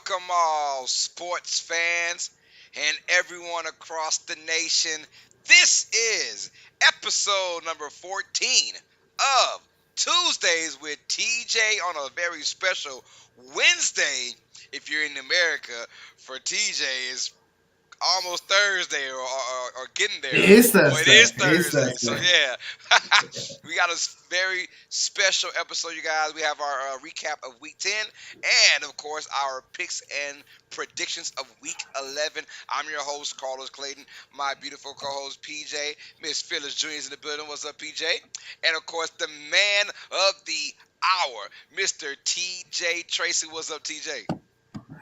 Welcome all sports fans and everyone across the nation. This is episode number 14 of Tuesdays with TJ on a very special Wednesday. If you're in America, for TJ is almost Thursday or getting It there. is Well, it Thursday. is It is Thursday. So, Thursday. yeah, we got a very special episode, you guys. We have our recap of week 10 and, of course, our picks and predictions of week 11. I'm your host, Carlos Clayton. My beautiful co host, PJ. Miss Phyllis Jr. is in the building. What's up, PJ? And, of course, the man of the hour, Mr. TJ Tracy. What's up, TJ?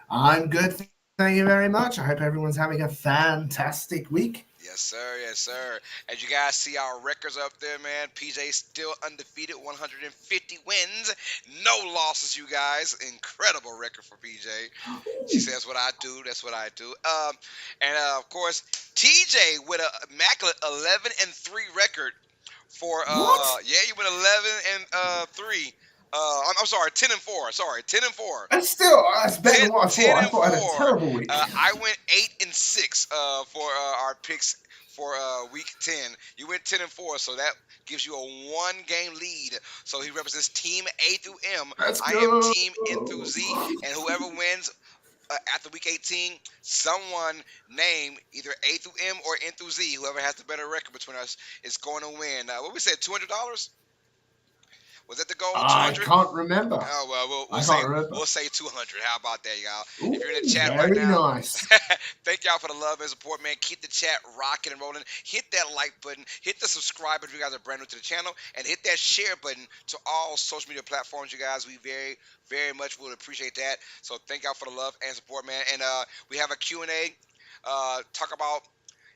I'm good. Thank you very much. I hope everyone's having a fantastic week. Yes, sir. Yes, sir. As you guys see our records up there, man, PJ still undefeated, 150 wins, no losses, you guys. Incredible record for PJ. She says what I do. That's what I do. Of course, TJ with a immaculate 11-3 record for What? yeah, you went 11-3. I'm sorry, 10-4. Sorry, 10-4. That's better 10, than what I 10 thought. I and thought I had a 4. terrible week. I went 8-6 for our picks for week 10. You went 10-4, so that gives you a 1-game lead. So he represents Team A through M. Let's I am go. Team N through Z, and whoever wins after week 18, someone named either A through M or N through Z, whoever has the better record between us, is going to win. What we said, $200? Was that the goal? I 200? can't remember. Oh well, I can't remember. we'll say 200. How about that, y'all? If you're in the Ooh, chat right very now, nice. thank y'all for the love and support, man. Keep the chat rocking and rolling. Hit that like button. Hit the subscribe if you guys are brand new to the channel, and hit that share button to all social media platforms, you guys. We very, very much would appreciate that. So thank y'all for the love and support, man. And we have a Q&A. Talk about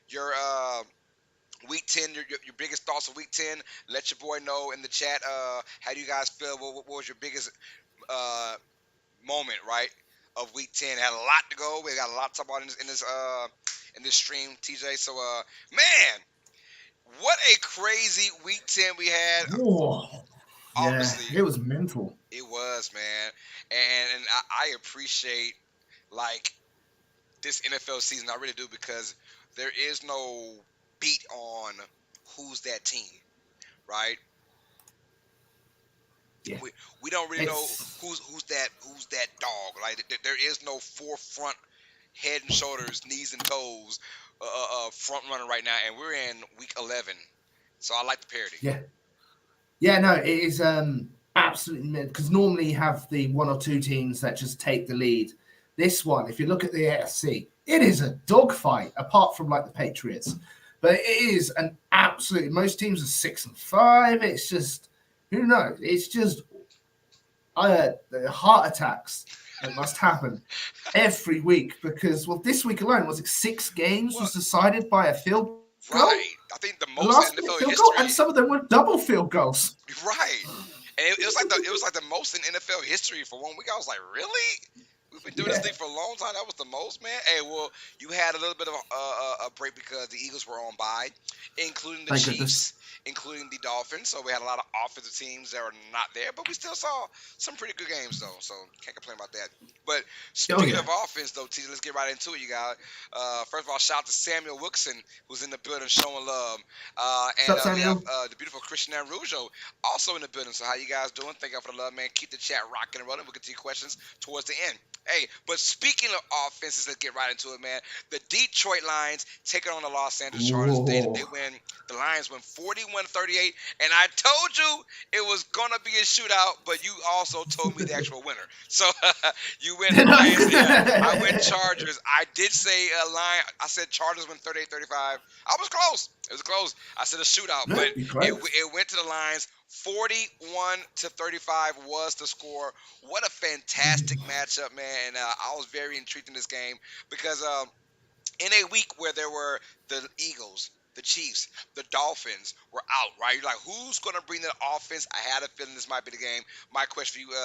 your week 10, your biggest thoughts of week 10. Let your boy know in the chat. How do you guys feel? What was your biggest uh, moment, right, of week 10? Had a lot to go. We got a lot to talk about in this stream, TJ. So, man, what a crazy week 10 we had. Whoa. Yeah, Obviously, it was mental. it was, man, and I appreciate like this NFL season. I really do, because there is no beat on who's that team, right? Yeah, We don't really know it's who's that dog. Like there is no forefront, head and shoulders, knees and toes, front runner right now, and we're in week 11. So I like the parody. yeah, yeah. No, it is absolutely because normally you have the one or two teams that just take the lead. This one, if you look at the AFC, it is a dogfight. Apart from like the Patriots, but it is an absolute. Most teams are 6-5. It's just who knows. It's just the heart attacks that must happen every week because this week alone was it 6 games Well, was decided by a field goal. right. I think the The most last in NFL field goal, and history. some of them were double field goals. Right. And it was like the most in NFL history for 1 week. I was like, really? We've been doing this Yeah, thing for a long time. That was the most, man. Hey, well, you had a little bit of a break because the Eagles were on bye, including the thank goodness. Chiefs, including the Dolphins. So we had a lot of offensive teams that are not there, but we still saw some pretty good games, though. So can't complain about that. But Oh speaking yeah. of offense, though, TJ, let's get right into it, you guys. First of all, shout out to Samuel Wilson, who's in the building showing love. What's up, We have Samuel? the beautiful Christian Rougeau also in the building. So how you guys doing? Thank y'all for the love, man. Keep the chat rocking and rolling. We'll get to your questions towards the end. Hey, but speaking of offenses, let's get right into it, man. The Detroit Lions taking on the Los Angeles Chargers. They Whoa. win. The Lions win 41-38, and I told you it was gonna be a shootout, but you also told me the actual winner. So you win Lions. Yeah, I went Chargers. I did say Lion. I said Chargers win 38-35. I was close. It was close. I said a shootout, but Be close. it went to the Lions. 41-35 was the score. What a fantastic matchup, man. And I was very intrigued in this game because in a week where there were the Eagles, the Chiefs, the Dolphins were out, right? You're like, who's going to bring the offense? I had a feeling this might be the game. My question for you,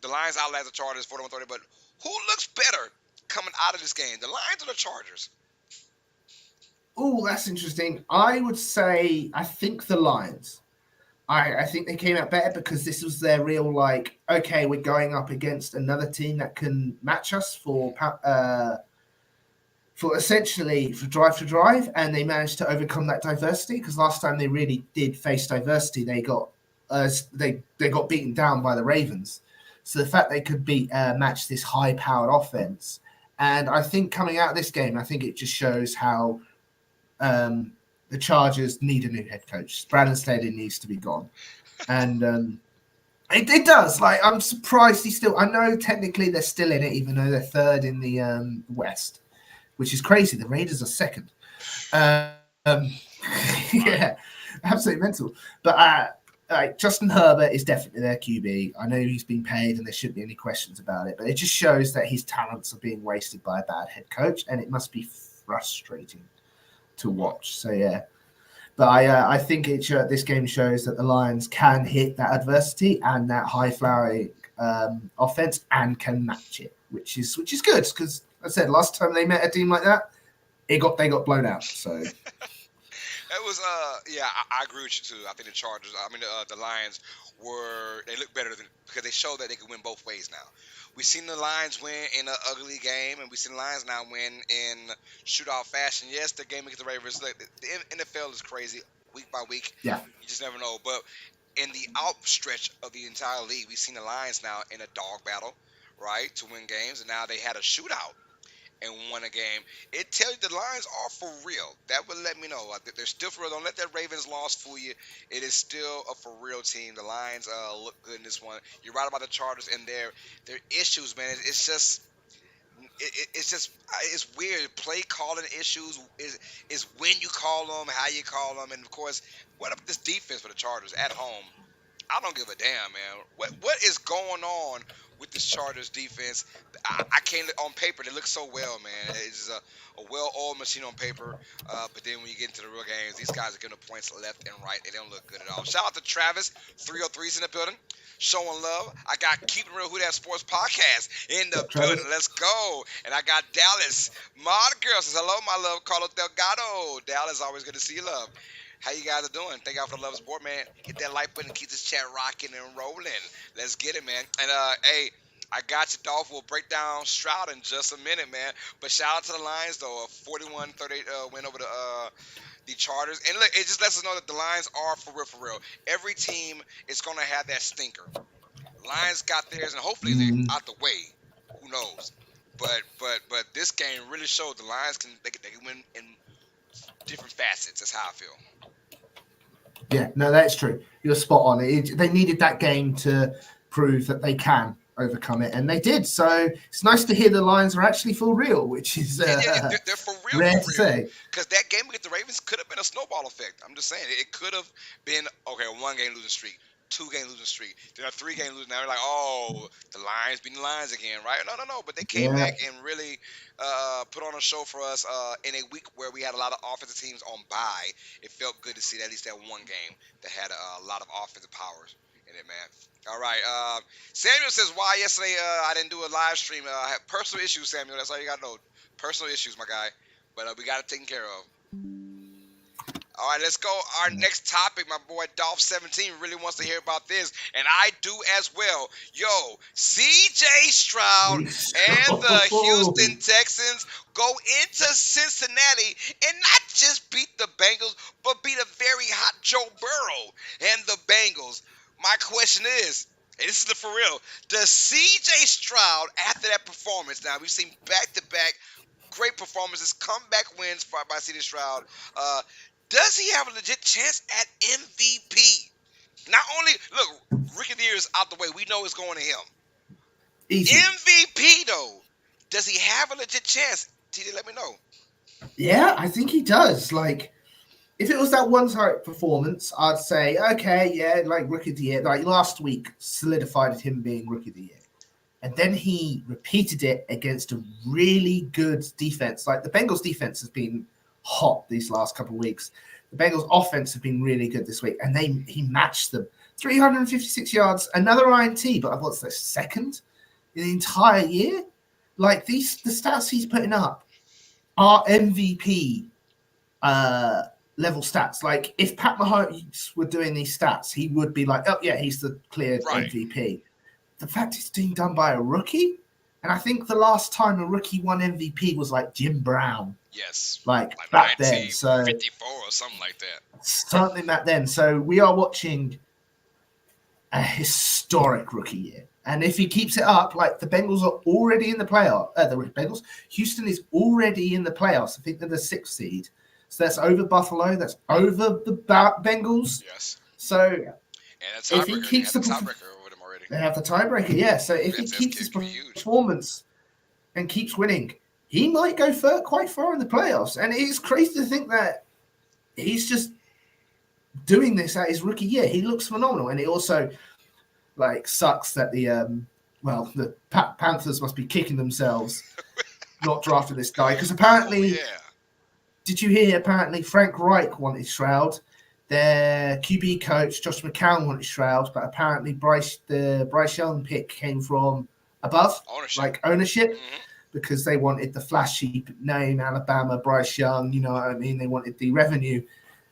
the Lions outlast the Chargers 41-30, but who looks better coming out of this game, the Lions or the Chargers? Oh, that's interesting. I would say I think the Lions. I think they came out better because this was their real, like, okay, we're going up against another team that can match us for essentially for drive to drive, and they managed to overcome that diversity. Because last time they really did face diversity, they got beaten down by the Ravens. So the fact they could match this high powered offense, and I think coming out of this game, I think it just shows how the Chargers need a new head coach. Brandon Staley needs to be gone, and it does. Like, I'm surprised he's still. I know technically they're still in it, even though they're third in the West, which is crazy. The Raiders are second. Yeah, absolutely mental. But Justin Herbert is definitely their QB. I know he's been paid, and there shouldn't be any questions about it. But it just shows that his talents are being wasted by a bad head coach, and it must be frustrating to watch. So yeah. But I think this game shows that the Lions can hit that adversity and that high flying offense and can match it, which is good because I said last time they met a team like that, they got blown out. So It was yeah, I agree with you too. I think the Lions they look better because they show that they can win both ways now. We've seen the Lions win in an ugly game, and we've seen the Lions now win in shootout fashion. Yes, the game against the Ravens. Look, the NFL is crazy week by week. yeah, You just never know. But in the outstretch of the entire league, we've seen the Lions now in a dog battle, right, to win games, and now they had a shootout and won a game. It tells you the Lions are for real. That would let me know they're still for real. Don't let that Ravens loss fool you. It is still a for real team. The Lions look good in this one. You're right about the Chargers and their issues, man. It's weird. Play calling issues is when you call them, how you call them, and of course, what up this defense for the Chargers at home. I don't give a damn, man. What is going on with this Chargers defense? I can't on paper. They look so well, man. It's a well-oiled machine on paper. But then when you get into the real games, these guys are getting points left and right. They don't look good at all. Shout out to Travis, 303's in the building, showing love. I got Keeping Real Who That Sports podcast in the building. Let's go. And I got Dallas, Mod Girl says hello, my love, Carlos Delgado. Dallas, always good to see you, love. How you guys are doing? Thank y'all for the love and support, man. Hit that like button, keep this chat rocking and rolling. Let's get it, man. And hey, I got you, Dolph. We'll break down Stroud in just a minute, man. But shout out to the Lions, though. A 41-38 win over the Chargers. And look, it just lets us know that the Lions are for real, for real. Every team is going to have that stinker. Lions got theirs, and hopefully they're out the way. Who knows? But this game really showed the Lions can win in different facets. That's how I feel. Yeah, no, that's true. You're spot on. They needed that game to prove that they can overcome it, and they did. So it's nice to hear the Lions are actually for real, which is they're for real, rare to say. Because that game against the Ravens could have been a snowball effect. I'm just saying it could have been okay. A 1-game losing streak, 2-game losing streak, then a 3-game losing. Now they're like, oh, the Lions beating the Lions again, right? No. But they came back and really put on a show for us in a week where we had a lot of offensive teams on bye. It felt good to see at least that one game that had a lot of offensive powers in it, man. All right. Samuel says, why yesterday I didn't do a live stream. I had personal issues, Samuel. That's all you got to know. Personal issues, my guy. But we got it taken care of. All right, let's go. Our next topic, my boy Dolph17 really wants to hear about this, and I do as well. Yo, C.J. Stroud and the Houston Texans go into Cincinnati and not just beat the Bengals, but beat a very hot Joe Burrow and the Bengals. My question is, and this is the for real, does C.J. Stroud, after that performance, now we've seen back-to-back great performances, comeback wins by C.J. Stroud, does he have a legit chance at MVP? Not only, look, Rookie of the Year is out the way. We know it's going to him. Easy. MVP, though, does he have a legit chance? TJ, let me know. Yeah, I think he does. Like, if it was that one-time performance, I'd say, okay, yeah, like Rookie of the Year. Like last week solidified him being Rookie of the Year. And then he repeated it against a really good defense. Like the Bengals defense has been hot these last couple of weeks. The Bengals offense have been really good this week, and he matched them. 356 yards, another INT, but what's the second in the entire year? Like the stats he's putting up are MVP level stats. Like if Pat Mahomes were doing these stats, he would be like, oh yeah, he's the clear Right. MVP. The fact it's being done by a rookie, and I think the last time a rookie won MVP was like Jim Brown, Yes. like Like back then. So 1954 or something like that. certainly back then. So we are watching a historic rookie year. And if he keeps it up, like the Bengals are already in the playoff, Houston is already in the playoffs. I think they're the 6th seed. So that's over Buffalo. That's over the Bengals. Yes. So And if he keeps the tiebreaker with him already. they have the tiebreaker, yeah. So if he keeps his performance and keeps winning, he might go quite far in the playoffs. And it's crazy to think that he's just doing this at his rookie year. He looks phenomenal, and it also like sucks that the Panthers must be kicking themselves not drafting this guy, because apparently, did you hear? Apparently, Frank Reich wanted Stroud. Their QB coach Josh McCown wanted Stroud, but apparently the Bryce Young pick came from above, ownership. Mm-hmm. Because they wanted the flashy name Alabama, Bryce Young. You know what I mean? They wanted the revenue.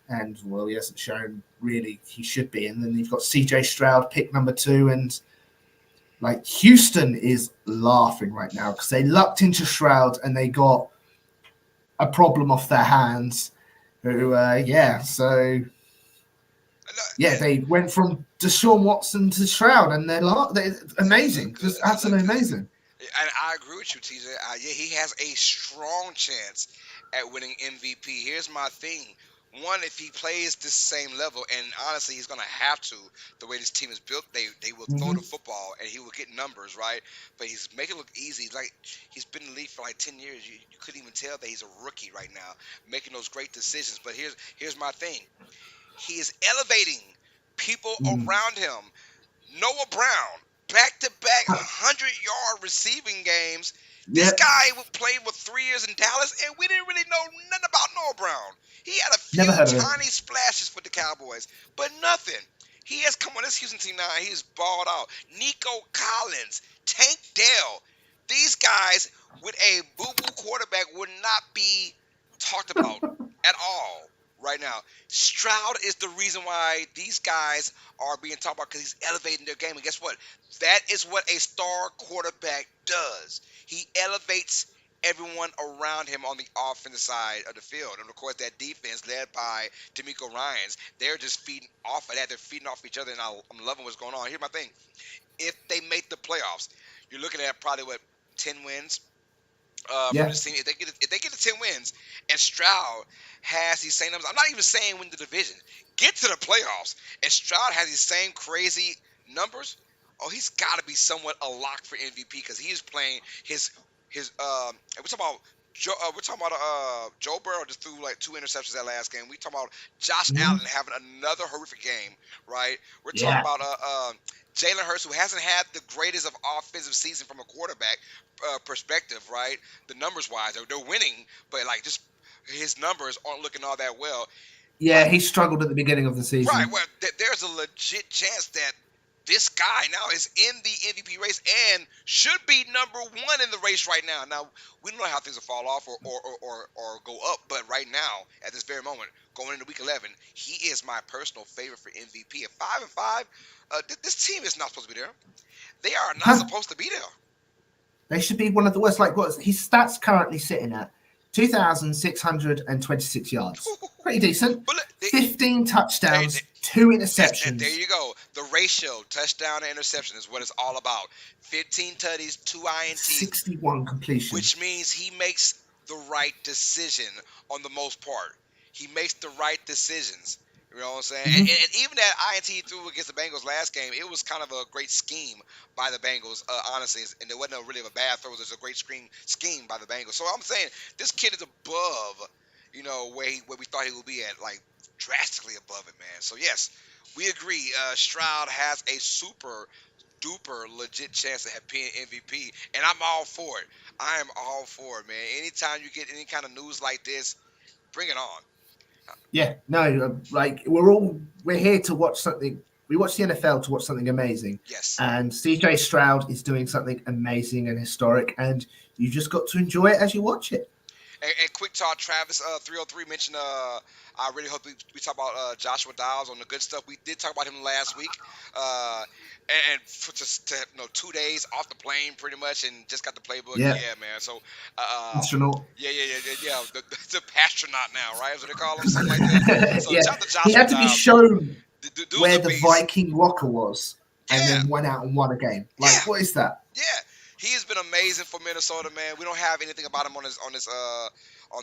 And, well, he hasn't shown really he should be. And then you've got CJ Stroud, pick number 2. And, like, Houston is laughing right now because they lucked into Stroud and they got a problem off their hands. So, they went from Deshaun Watson to Stroud, and they're amazing. Just absolutely amazing. And I agree with you, TJ. He has a strong chance at winning MVP. Here's my thing. One, if he plays this same level, and honestly, he's going to have to, the way this team is built, they will throw the football, and he will get numbers, right? But he's making it look easy. Like, he's been in the league for like 10 years. You couldn't even tell that he's a rookie right now, making those great decisions. But here's my thing. He is elevating people around him. Noah Brown, back-to-back 100-yard receiving games. This guy played with 3 years in Dallas, and we didn't really know nothing about Noah Brown. He had a few tiny splashes for the Cowboys, but nothing. He has come on this Houston team now, and he's balled out. Nico Collins, Tank Dell. These guys with a boo-boo quarterback would not be talked about at all right now. Stroud is the reason why these guys are being talked about, because he's elevating their game. And guess what? That is what a star quarterback does. He elevates everyone around him on the offensive side of the field. And, of course, that defense led by D'Amico Ryans, they're just feeding off of that. They're feeding off each other, and I'm loving what's going on. Here's my thing. If they make the playoffs, you're looking at probably, 10 wins? From this team. If they get to 10 wins, and Stroud has these same numbers, I'm not even saying win the division. Get to the playoffs, and Stroud has these same crazy numbers. Oh, he's got to be somewhat a lock for MVP, because he is playing his. We're talking about Joe Burrow just threw like 2 interceptions that last game. We talking about Josh Allen having another horrific game, right? We're talking about Jalen Hurts, who hasn't had the greatest of offensive season from a quarterback perspective, right? The numbers wise, they're winning, but like just his numbers aren't looking all that well. Yeah, he struggled at the beginning of the season. Right. Well, there's a legit chance that this guy now is in the MVP race and should be number 1 in the race right now. Now, we don't know how things will fall off or go up, but right now, at this very moment, going into week 11, he is my personal favorite for MVP. At 5-5, this team is not supposed to be there. They are not supposed to be there. They should be one of the worst. Like, what his stats currently sitting at? 2,626 yards. Pretty decent. 15 touchdowns, 2 interceptions. There you go. The ratio, touchdown to interception, is what it's all about. 15 tutties, 2 INTs. 61 completion. Which means he makes the right decision on the most part. He makes the right decisions. You know what I'm saying? And even that INT he threw against the Bengals last game, it was kind of a great scheme by the Bengals, honestly. And it wasn't really a bad throw. It was a great scheme by the Bengals. So I'm saying this kid is above, where we thought he would be at, like drastically above it, man. So, yes, we agree. Stroud has a super duper legit chance to have being MVP, and I'm all for it. I am all for it, man. Anytime you get any kind of news like this, bring it on. Yeah, no, like we're here to watch something. We watch the NFL to watch something amazing. Yes. And CJ Stroud is doing something amazing and historic, and you just got to enjoy it as you watch it. And quick talk, Travis. 303 mentioned. I really hope we talk about Joshua Dobbs on the good stuff. We did talk about him last week. Uh, and for just 2 days off the plane, pretty much, and just got the playbook. Yeah, Yeah, man. So, uh, astronaut. yeah. The astronaut now, right? Is what they call him, something like that. So, Yeah, shout out to he Joshua had to be Dobbs, man. shown The dude's where a the beast. Viking locker was, and Yeah, then went out and won a game. yeah. Like, what is that? Yeah, he's been amazing for Minnesota, man. We don't have anything about him on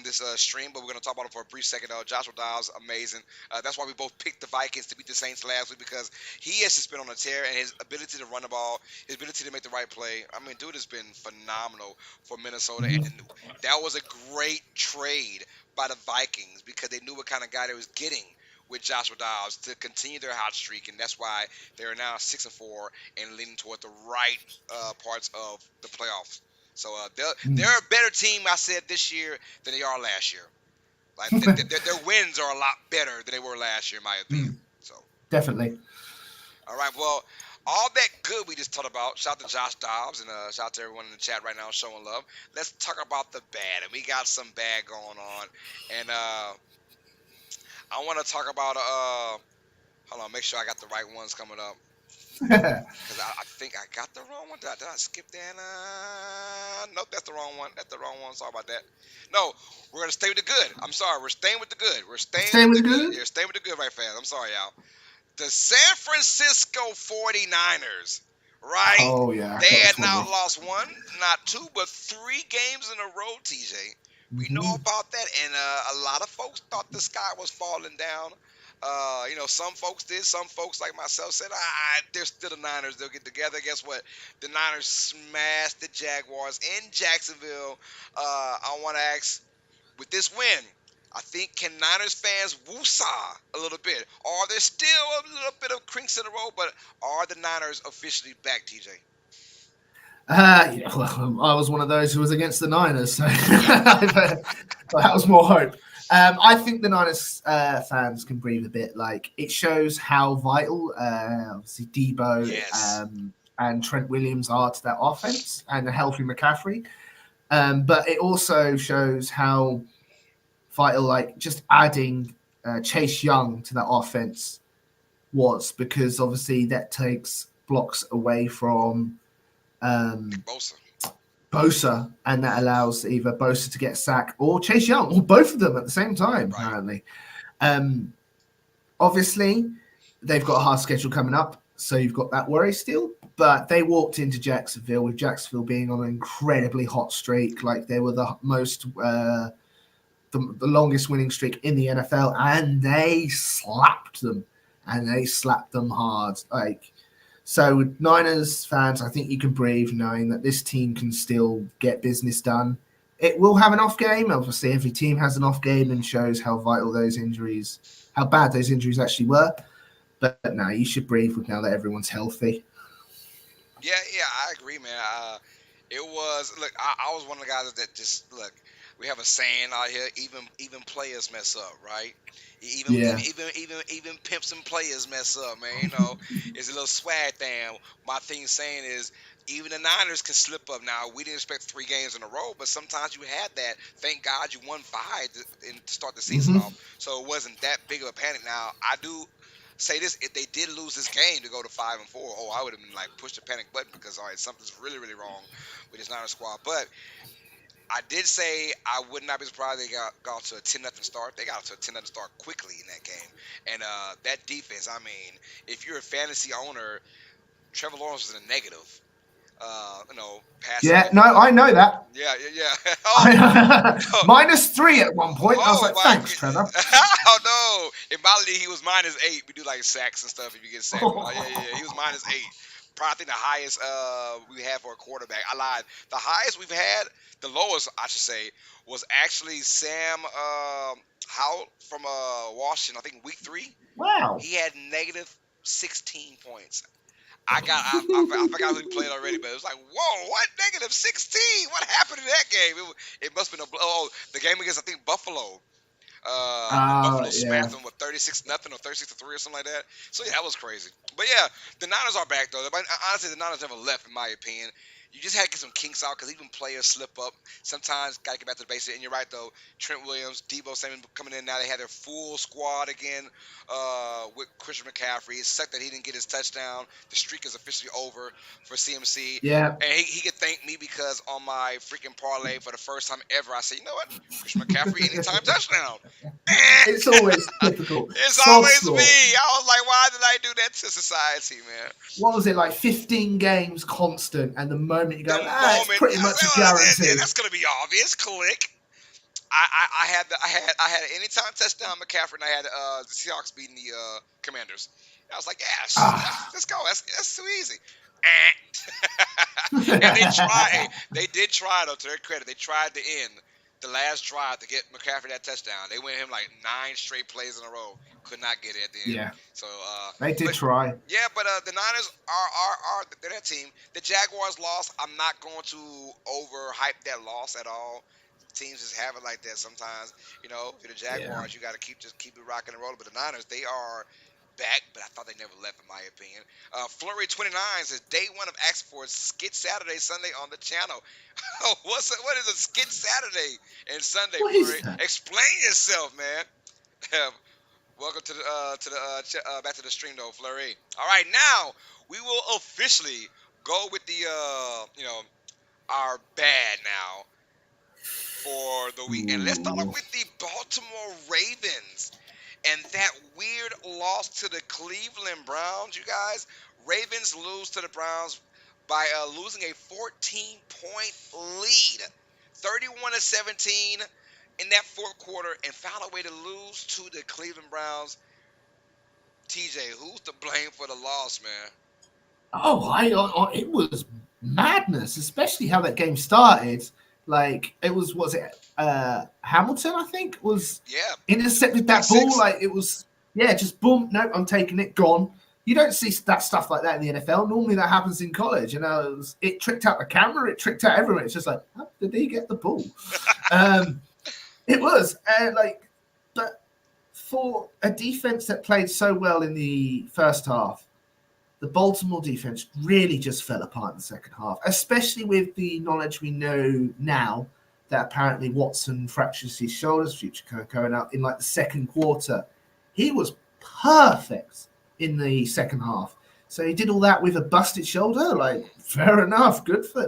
this stream, but we're gonna talk about him for a brief second. Joshua Dobbs, amazing. That's why we both picked the Vikings to beat the Saints last week because he has just been on a tear, and his ability to run the ball, his ability to make the right play. I mean, dude has been phenomenal for Minnesota, Mhm. and that was a great trade by the Vikings because they knew what kind of guy they was getting with Joshua Dobbs to continue their hot streak, and that's why they are now 6-4 and leaning toward the right parts of the playoffs. So they're a better team, I said, this year than they are last year. Like their wins are a lot better than they were last year, in my opinion. Mm, So, definitely. all right, well, all that good we just talked about. Shout out to Josh Dobbs and shout out to everyone in the chat right now showing love. Let's talk about the bad, and we got some bad going on. And I want to talk about hold on, make sure I got the right ones coming up. Because I think I got the wrong one. Did I skip that? Nope, that's the wrong one. That's the wrong one. Sorry about that. No, we're going to stay with the good. I'm sorry. We're staying with the good. We're staying Staying with with the the good. good. Yeah, staying with the good right fast. I'm sorry, y'all. The San Francisco 49ers, right? Oh yeah, I They got had this one now wrong. lost one, not two, but 3 games in a row, TJ. We know Hmm. about that, and a lot of folks thought the sky was falling down. Some folks did. Some folks, like myself, said, they're still the Niners. They'll get together. Guess what? The Niners smashed the Jaguars in Jacksonville. I want to ask, with this win, I think can Niners fans woosah a little bit? Are there still a little bit of crinks in the road, but are the Niners officially back, TJ? Yeah, well, I was one of those who was against the Niners, so that was more hope. I think the Niners fans can breathe a bit. Like it shows how vital, obviously, Debo Yes. and Trent Williams are to that offense, and a healthy McCaffrey. But it also shows how vital, like just adding Chase Young to that offense was, because obviously that takes blocks away from Nick um, Bosa. Bosa, and that allows either Bosa to get sacked or Chase Young, or both of them at the same time, Right. apparently. Um, Obviously, they've got a hard schedule coming up, so you've got that worry still. But they walked into Jacksonville with Jacksonville being on an incredibly hot streak, like they were the most, the longest winning streak in the NFL, and they slapped them, and they slapped them hard. Like, so, Niners fans, I think you can breathe knowing that this team can still get business done. It will have an off game. Obviously, every team has an off game and shows how vital those injuries, how bad those injuries actually were. But now you should breathe with now that everyone's healthy. Yeah, I agree, man. It was look. I was one of the guys that just look. We have a saying out here: even players mess up, right? Even even Yeah. even even even pimps and players mess up, man. It's a little swag thing. My thing saying is even the Niners can slip up. Now we didn't expect 3 games in a row, but sometimes you had that. Thank God you won 5 to start the season Hmm. off, so it wasn't that big of a panic. Now I do say this: if they did lose this game to go to 5-4, oh, I would have been like push the panic button because all right, something's really really wrong with this Niners squad. But I did say I would not be surprised they got to a 10-0 start. They got to a 10-0 start quickly in that game, and that defense. I mean, if you're a fantasy owner, Trevor Lawrence was in a negative. Passing Yeah. No, I know that. yeah. Oh, no. -3 at one point. I was Oh like, my thanks, Trevor. goodness. Oh no. In my league he was -8. We do like sacks and stuff if you get sacked. Yeah. He was -8. Probably I think the highest we had for a quarterback. I lied. The highest we've had, the lowest I should say, was actually Sam Howell from Washington, I think week 3. Wow. He had -16 points. I forgot who he played already, but it was like, whoa, what -16? What happened in that game? It must have been the game against I think Buffalo. When Buffalo Yeah. smashed them with 36-0 or 36-3 or something like that. So yeah, that was crazy. But yeah, the Niners are back though. But honestly, the Niners never left, in my opinion. You just had to get some kinks out because even players slip up. Sometimes got to get back to the basics. And you're right though. Trent Williams, Debo Samuel coming in now. They had their full squad again with Christian McCaffrey. It sucked that he didn't get his touchdown. The streak is officially over for CMC. Yeah. And he could thank me because on my freaking parlay for the first time ever, I said, you know what? Christian McCaffrey anytime touchdown. It's always typical. It's Sod's always me. law. I was like, why did I do that to society, man? What was it like? 15 games constant, and the moment you The go, it's moment, pretty much a yeah, guarantee. that's gonna be obvious. Click. I had an anytime touchdown McCaffrey, and I had the Seahawks beating the Commanders. I was like, yeah, Ah. let's go. That's too easy. And they tried. Hey, they did try though. To their credit, they tried to end the last drive to get McCaffrey that touchdown. They went him like 9 straight plays in a row. Could not get it at the end. Yeah, So, they did but try. yeah, but the Niners are they're that team. The Jaguars lost. I'm not going to overhype that loss at all. Teams just have it like that sometimes. You know, for the Yeah. Jaguars, you got to keep it rocking and rolling. But the Niners, they are back, but I thought they never left, in my opinion. Flurry 29 says day one of Axe for Skit Saturday, Sunday on the channel. What is a Skit Saturday and Sunday, What is Flurry? that? Explain yourself, man. Welcome to the back to the stream though, Flurry. All right, now we will officially go with the our bad now for the week, and let's start off Ooh. with the Baltimore Ravens and that weird loss to the Cleveland Browns. You guys, Ravens lose to the Browns by losing a 14-point lead, 31-17 in that fourth quarter, and found a way to lose to the Cleveland Browns. TJ, who's to blame for the loss, man? It was madness, especially how that game started. Like it was it Hamilton? I think was Yeah, intercepted pick that ball. six. Like it was, yeah, just boom. No, I'm taking it. Gone. You don't see that stuff like that in the NFL. Normally, that happens in college. It tricked out the camera. It tricked out everyone. It's just like, how did he get the ball? Um, it was but for a defense that played so well in the first half, the Baltimore defense really just fell apart in the second half, especially with the knowledge we know now that apparently Watson fractures his shoulders, future going out in like the second quarter. He was perfect in the second half. So he did all that with a busted shoulder. Like, fair enough.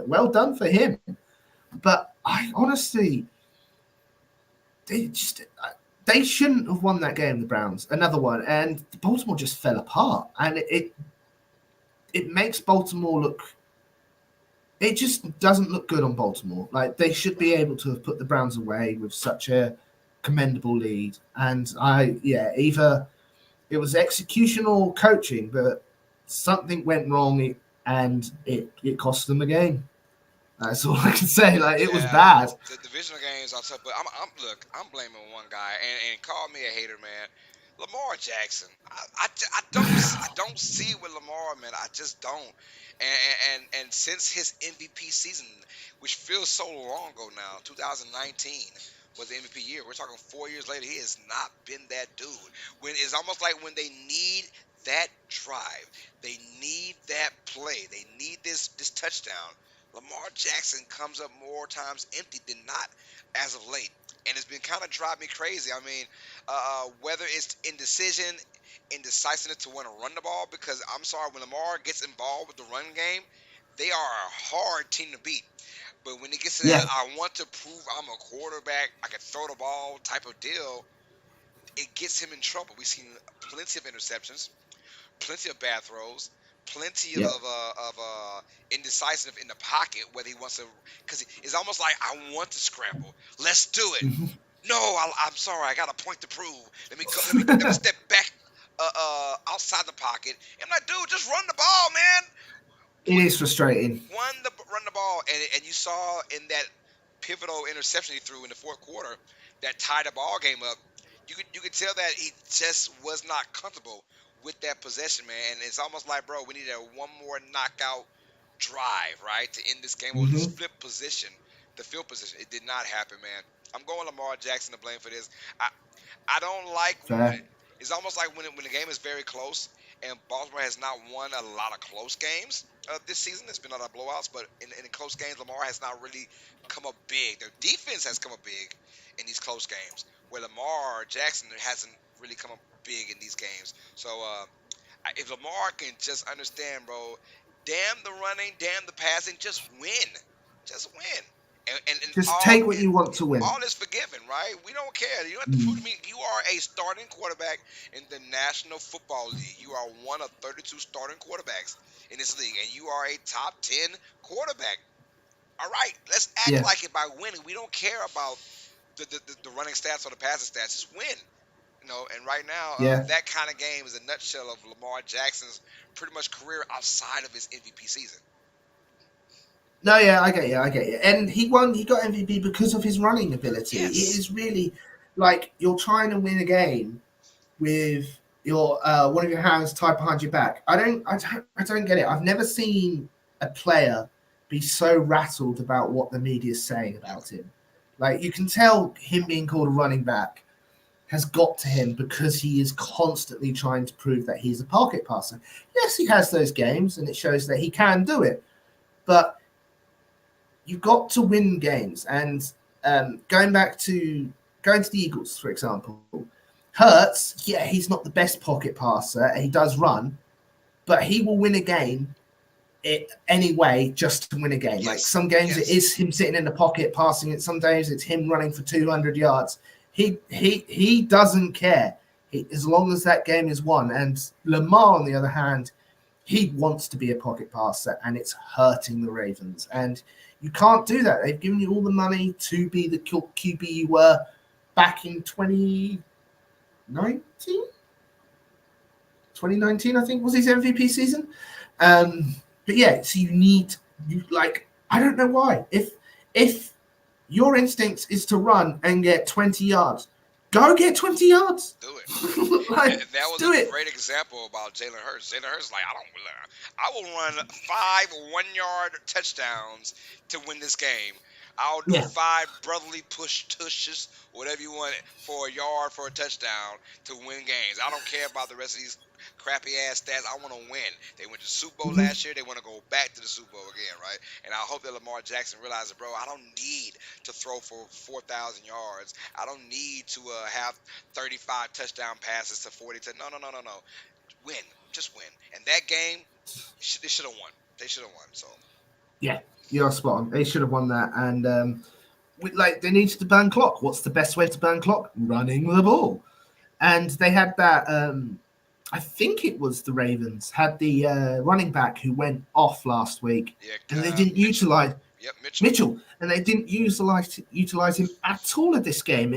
Well done for him. But I honestly, they just they shouldn't have won that game, the Browns. Another one. And Baltimore just fell apart. And it makes Baltimore look. It just doesn't look good on Baltimore. Like they should be able to have put the Browns away with such a commendable lead. And either it was execution or coaching, but something went wrong and it cost them a game. That's all I can say. Like it was Yeah, bad. the divisional games are tough, but I'm blaming one guy, and call me a hater, man. Lamar Jackson. I don't see with Lamar, man. I just don't. And since his MVP season, which feels so long ago now, 2019 was the MVP year. We're talking 4 years later. He has not been that dude. When it's almost like when they need that drive, they need that play, they need this touchdown. Lamar Jackson comes up more times empty than not as of late. And it's been kind of driving me crazy. I mean, whether it's indecisiveness to want to run the ball, because I'm sorry, when Lamar gets involved with the run game, they are a hard team to beat. But when it gets to that, Yeah. I want to prove I'm a quarterback, I can throw the ball type of deal, it gets him in trouble. We've seen plenty of interceptions, plenty of bad throws, plenty Yeah. of indecisive in the pocket, whether he wants to, because it's almost like I want to scramble. Let's do it. Mhm. No, I'm sorry. I got a point to prove. Let me step back, outside the pocket. I'm like, dude, just run the ball, man. It is frustrating. Run the ball, and you saw in that pivotal interception he threw in the fourth quarter that tied the ball game up. You could tell that he just was not comfortable with that possession, man. And it's almost like, bro, we need a one more knockout drive, right, to end this game, or at least Hmm. flip position, the field position. It did not happen, man. I'm going Lamar Jackson to blame for this. I don't like when Fair. it's almost like when the game is very close and Baltimore has not won a lot of close games this season. It's been a lot of blowouts, but in close games, Lamar has not really come up big. Their defense has come up big in these close games, where Lamar Jackson hasn't really come up big in these games. So if Lamar can just understand, bro, damn the running, damn the passing, just win, and Just take what you want to win. all is forgiven, right? We don't care. You don't have to prove to Mm. me you are a starting quarterback in the National Football League. You are one of 32 starting quarterbacks in this league, and you are a top 10 quarterback. All right, let's act Yeah, like it by winning. We don't care about the running stats or the passing stats. Just win. And right now, yeah. that kind of game is a nutshell of Lamar Jackson's pretty much career outside of his MVP season. No, yeah, I get you, I get you. And he won. He got MVP because of his running ability. It Yes. is really like you're trying to win a game with your one of your hands tied behind your back. I don't get it. I've never seen a player be so rattled about what the media is saying Yep. about him. Like you can tell him being called a running back has got to him because he is constantly trying to prove that he's a pocket passer. Yes, he has those games and it shows that he can do it, but you've got to win games. And going to the Eagles, for example, Hurts, yeah, he's not the best pocket passer. He does run, but he will win a game anyway just to win a game. Like Yes. some games, it Yes. is him sitting in the pocket passing it. Some days it's him running for 200 yards. He doesn't care as long as that game is won. And Lamar, on the other hand, he wants to be a pocket passer, and it's hurting the Ravens. And you can't do that. They've given you all the money to be the QB you were back in 2019. 2019, I think, was his MVP season. But yeah, so you like I don't know why. If your instinct is to run and get 20 yards, go get 20 yards. Do it. Like And that was do a it. great example about Jalen Hurts. Jalen Hurts, like, I will run 5 1-yard touchdowns to win this game. I'll do Yeah. 5 brotherly push tushes, whatever you want, for a yard for a touchdown to win games. I don't care about the rest of these crappy ass stats. I want to win. They went to the Super Bowl Mhm. last year. They want to go back to the Super Bowl again, right? And I hope that Lamar Jackson realizes, bro, I don't need to throw for 4,000 yards. I don't need to have 35 touchdown passes to 40. No, no, no, no, no. Win. Just win. And that game, they should have won. They should have won. So, Yeah, you're spot on. They should have won that. And they needed to burn clock. What's the best way to burn clock? Running the ball. And they had that. I think it was the Ravens had the running back who went off last week, yeah, and they didn't Mitchell. utilize Yep, Mitchell. Mitchell, and they didn't utilize him at all at this game.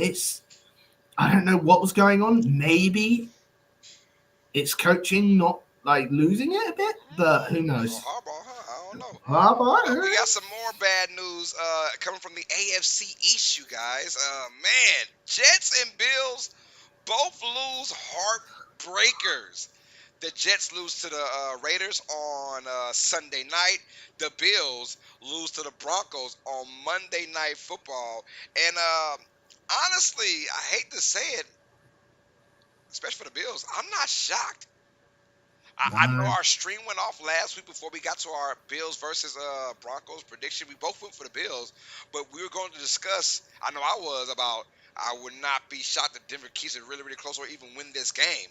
I don't know what was going on. Maybe it's coaching, not like losing it a bit, but who Or knows? Harbaugh, huh? I don't know. But we Harbaugh, got some more bad news coming from the AFC East, you guys. Man, Jets and Bills both lose heartbreakers. The Jets lose to the Raiders on Sunday night. The Bills lose to the Broncos on Monday Night Football. And honestly, I hate to say it, especially for the Bills, I'm not shocked. I know no. our stream went off last week before we got to our Bills versus Broncos prediction. We both went for the Bills, but we were going to discuss. I know I was about. I would not be shocked that Denver keeps it really, really close or even win this game.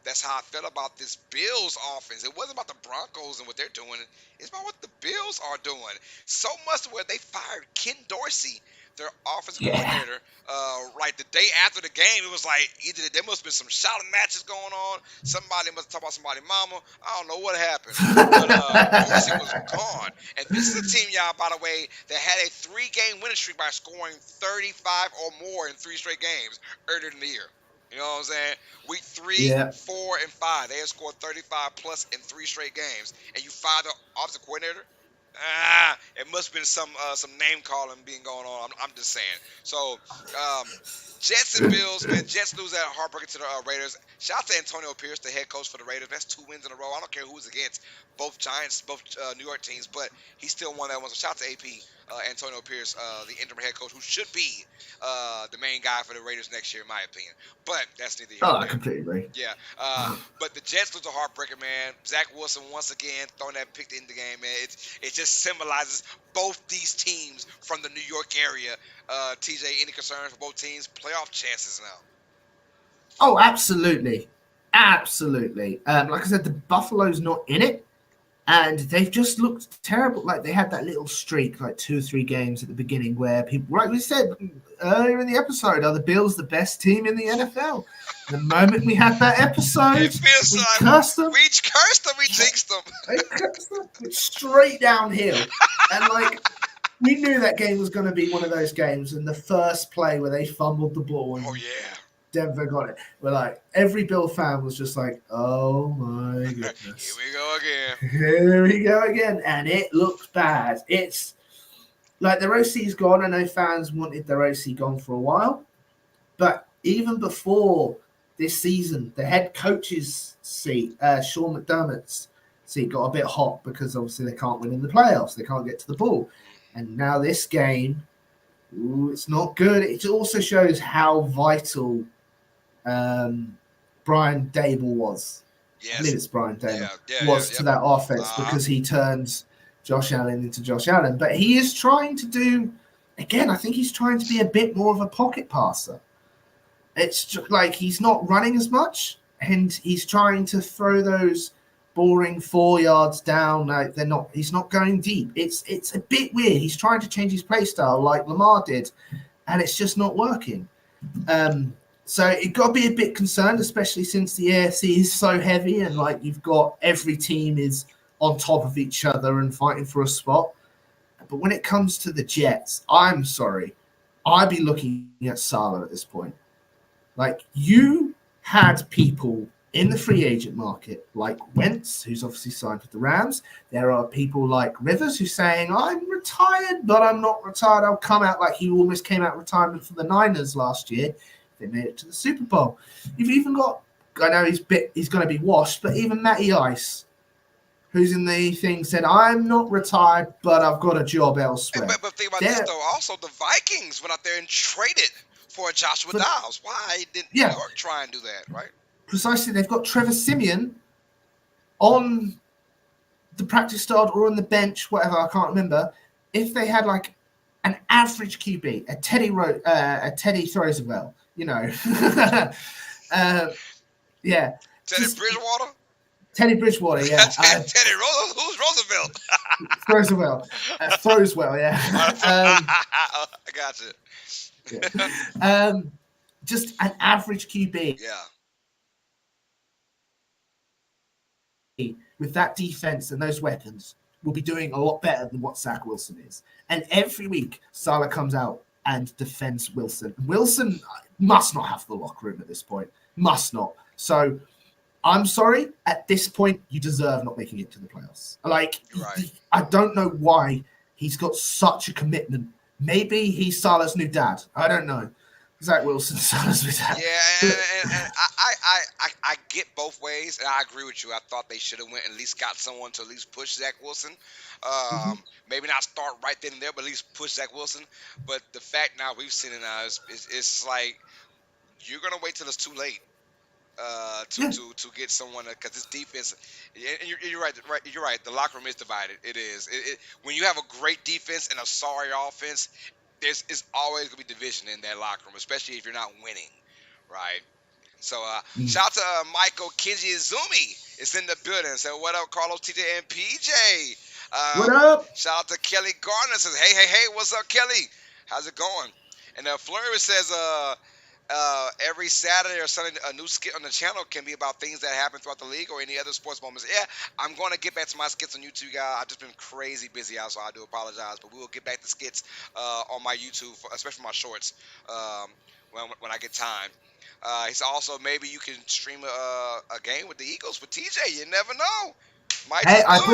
That's how I felt about this Bills offense. It wasn't about the Broncos and what they're doing. It's about what the Bills are doing. So much to where they fired Ken Dorsey, their offensive Yeah. coordinator, right the day after the game. It was like either there must have been some shouting matches going on. Somebody must talk about somebody's mama. I don't know what happened. But Dorsey was gone. And this is a team, y'all, by the way, that had a 3-game winning streak by scoring 35 or more in 3 straight games earlier in the year. You know what I'm saying? Week 3, Yeah. 4, and 5, they had scored 35 plus in 3 straight games, and you fired the offensive coordinator. It must have been some name calling being going on. I'm just saying. So, Jets and Bills, man. Jets lose that heartbreaker to the Raiders. Shout out to Antonio Pierce, the head coach for the Raiders. That's 2 wins in a row. I don't care who's against, both Giants, both New York teams, but he still won that one. So shout out to AP, Antonio Pierce, the interim head coach, who should be the main guy for the Raiders next year, in my opinion. But that's neither here Oh, nor I there. completely agree. Yeah, but the Jets lose a heartbreaker, man. Zach Wilson once again throwing that pick in the game, man. It just symbolizes both these teams from the New York area. TJ, any concerns for both teams? Playoff chances now. Oh, absolutely. Absolutely. Like I said, the Buffalo's not in it, and they've just looked terrible. Like they had that little streak, like 2 or 3 games at the beginning, where people, like we said earlier in the episode, are the Bills the best team in the NFL? The moment we had that episode, It feels we like cursed them. we cursed them, we jinxed them. Went straight downhill. And like we knew that game was going to be one of those games, and the first play where they fumbled the ball and Oh yeah. Denver got it. We're like, every Bill fan was just like, oh my Here goodness. we go again. Here we go again. And it looks bad. It's like their OC's gone. I know fans wanted their OC gone for a while. But even before this season, the head coach's seat, Sean McDermott's seat, got a bit hot because obviously they can't win in the playoffs. They can't get to the ball. And now this game, it's not good. It also shows how vital Brian Dable was. Yes. I believe it's Brian Dable Yeah, to that offense because he turns Josh Allen into Josh Allen. But he is trying to do, again, I think he's trying to be a bit more of a pocket passer. It's just like he's not running as much, and he's trying to throw those boring 4 yards down. Like he's not going deep. It's a bit weird. He's trying to change his play style like Lamar did, and it's just not working. So it got to be a bit concerned, especially since the AFC is so heavy and like you've got every team is on top of each other and fighting for a spot. But when it comes to the Jets, I'm sorry, I'd be looking at Salah at this point. Like you had people in the free agent market, like Wentz, who's obviously signed with the Rams. There are people like Rivers who's saying, I'm retired, but I'm not retired. I'll come out like he almost came out of retirement for the Niners last year. They made it to the Super Bowl. You've even got, I know he's going to be washed, but even Matty Ice, who's in the thing, said, I'm not retired, but I've got a job elsewhere. But think about this, though. Also, the Vikings went out there and traded for Joshua Dobbs. Why didn't New York try and do that, right? Precisely. They've got Trevor Siemian on the practice squad or on the bench, whatever, I can't remember. If they had like an average QB, a Teddy Roosevelt, you know. Yeah. Teddy Bridgewater? Teddy Bridgewater, yeah. Teddy Roosevelt? Who's Roosevelt? Throwswell, yeah. I got you. Yeah. Just an average QB. Yeah. With that defense and those weapons, will be doing a lot better than what Zach Wilson is. And every week, Salah comes out and defends Wilson. Wilson must not have the locker room at this point. Must not. So I'm sorry. At this point, you deserve not making it to the playoffs. Like, right. I don't know why he's got such a commitment. Maybe he's Salah's new dad. I don't know. Zach Wilson, Salah's new dad. Yeah, and I get both ways, and I agree with you. I thought they should have went and at least got someone to at least push Zach Wilson. Maybe not start right then and there, but at least push Zach Wilson. But the fact now we've seen it now is it's like you're gonna wait till it's too late. To get someone, because this defense, and you're right. You're right. The locker room is divided. It is. When you have a great defense and a sorry offense, it's always gonna be division in that locker room, especially if you're not winning, right? So shout out to Michael Kenji Izumi is in the building. So what up, Carlos, TJ, and PJ? What up? Shout out to Kelly Gardner. Says hey, what's up, Kelly? How's it going? And Flurry says every Saturday or Sunday, a new skit on the channel can be about things that happen throughout the league or any other sports moments. Yeah, I'm going to get back to my skits on YouTube, guys. I've just been crazy busy out, so I do apologize. But we will get back to skits on my YouTube, especially my shorts, when I get time. He's also, maybe you can stream a game with the Eagles with TJ. You never know. Might Hey, just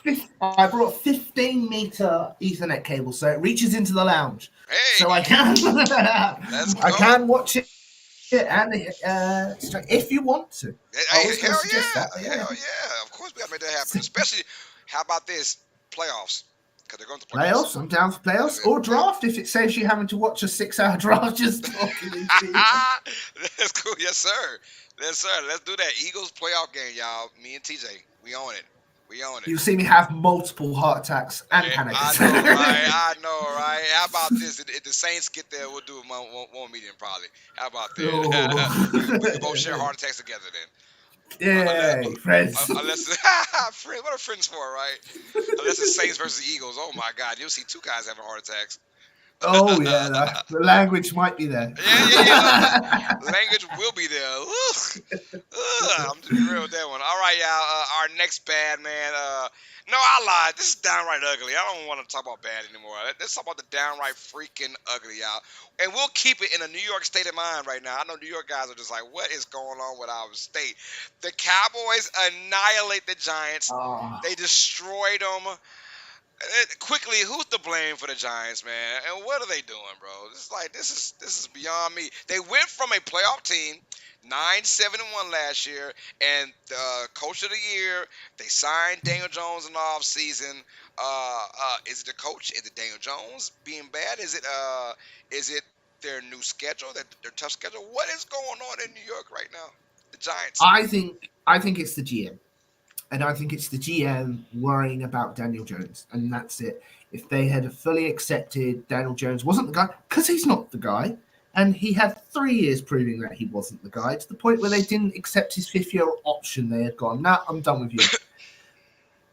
do it. I brought a 15-meter Ethernet cable, so it reaches into the lounge, Hey, so I can let's I go. can watch it and if you want to. I was Hey, going to hell suggest that, but yeah, yeah, hell yeah. Of course, we gotta make that happen. Especially, how about this playoffs? Because they're going to playoffs. playoffs. I'm down for playoffs or Play- draft if it saves you having to watch a 6-hour draft just talking into you. That's cool. Yes, sir. Yes, sir. Let's do that. Eagles playoff game, y'all. Me and TJ, we own it. We own it. You'll see me have multiple heart attacks and Yeah, panic I attacks. know, right? I know, right? How about this? If the Saints get there, we'll do one meeting probably. How about that? We can both share Oh. heart attacks together then. Unless, Yay, friends. unless friends, what are friends for, right? Unless it's Saints versus Eagles. Oh my God, you'll see two guys having heart attacks. Oh yeah, the language might be there. Yeah. Language will be there. Ugh. Ugh, I'm just be real with that one. All right, y'all. Our next bad man. No, I lied. This is downright ugly. I don't want to talk about bad anymore. Let's talk about the downright freaking ugly, y'all. And we'll keep it in a New York state of mind right now. I know New York guys are just like, what is going on with our state? The Cowboys annihilate the Giants. Ah, They destroyed them. Quickly, who's to blame for the Giants, man? And what are they doing, bro? It's like this is beyond me. They went from a playoff team, 9-7-1 last year, and coach of the year. They signed Daniel Jones in the offseason. Is it the coach? Is it Daniel Jones being bad? Is it their new schedule, their tough schedule? What is going on in New York right now? The Giants. I think it's the GM. And I think it's the GM worrying about Daniel Jones, and that's it. If they had fully accepted Daniel Jones wasn't the guy, because he's not the guy, and he had 3 years proving that he wasn't the guy, to the point where they didn't accept his fifth-year option. They had gone, nah, I'm done with you.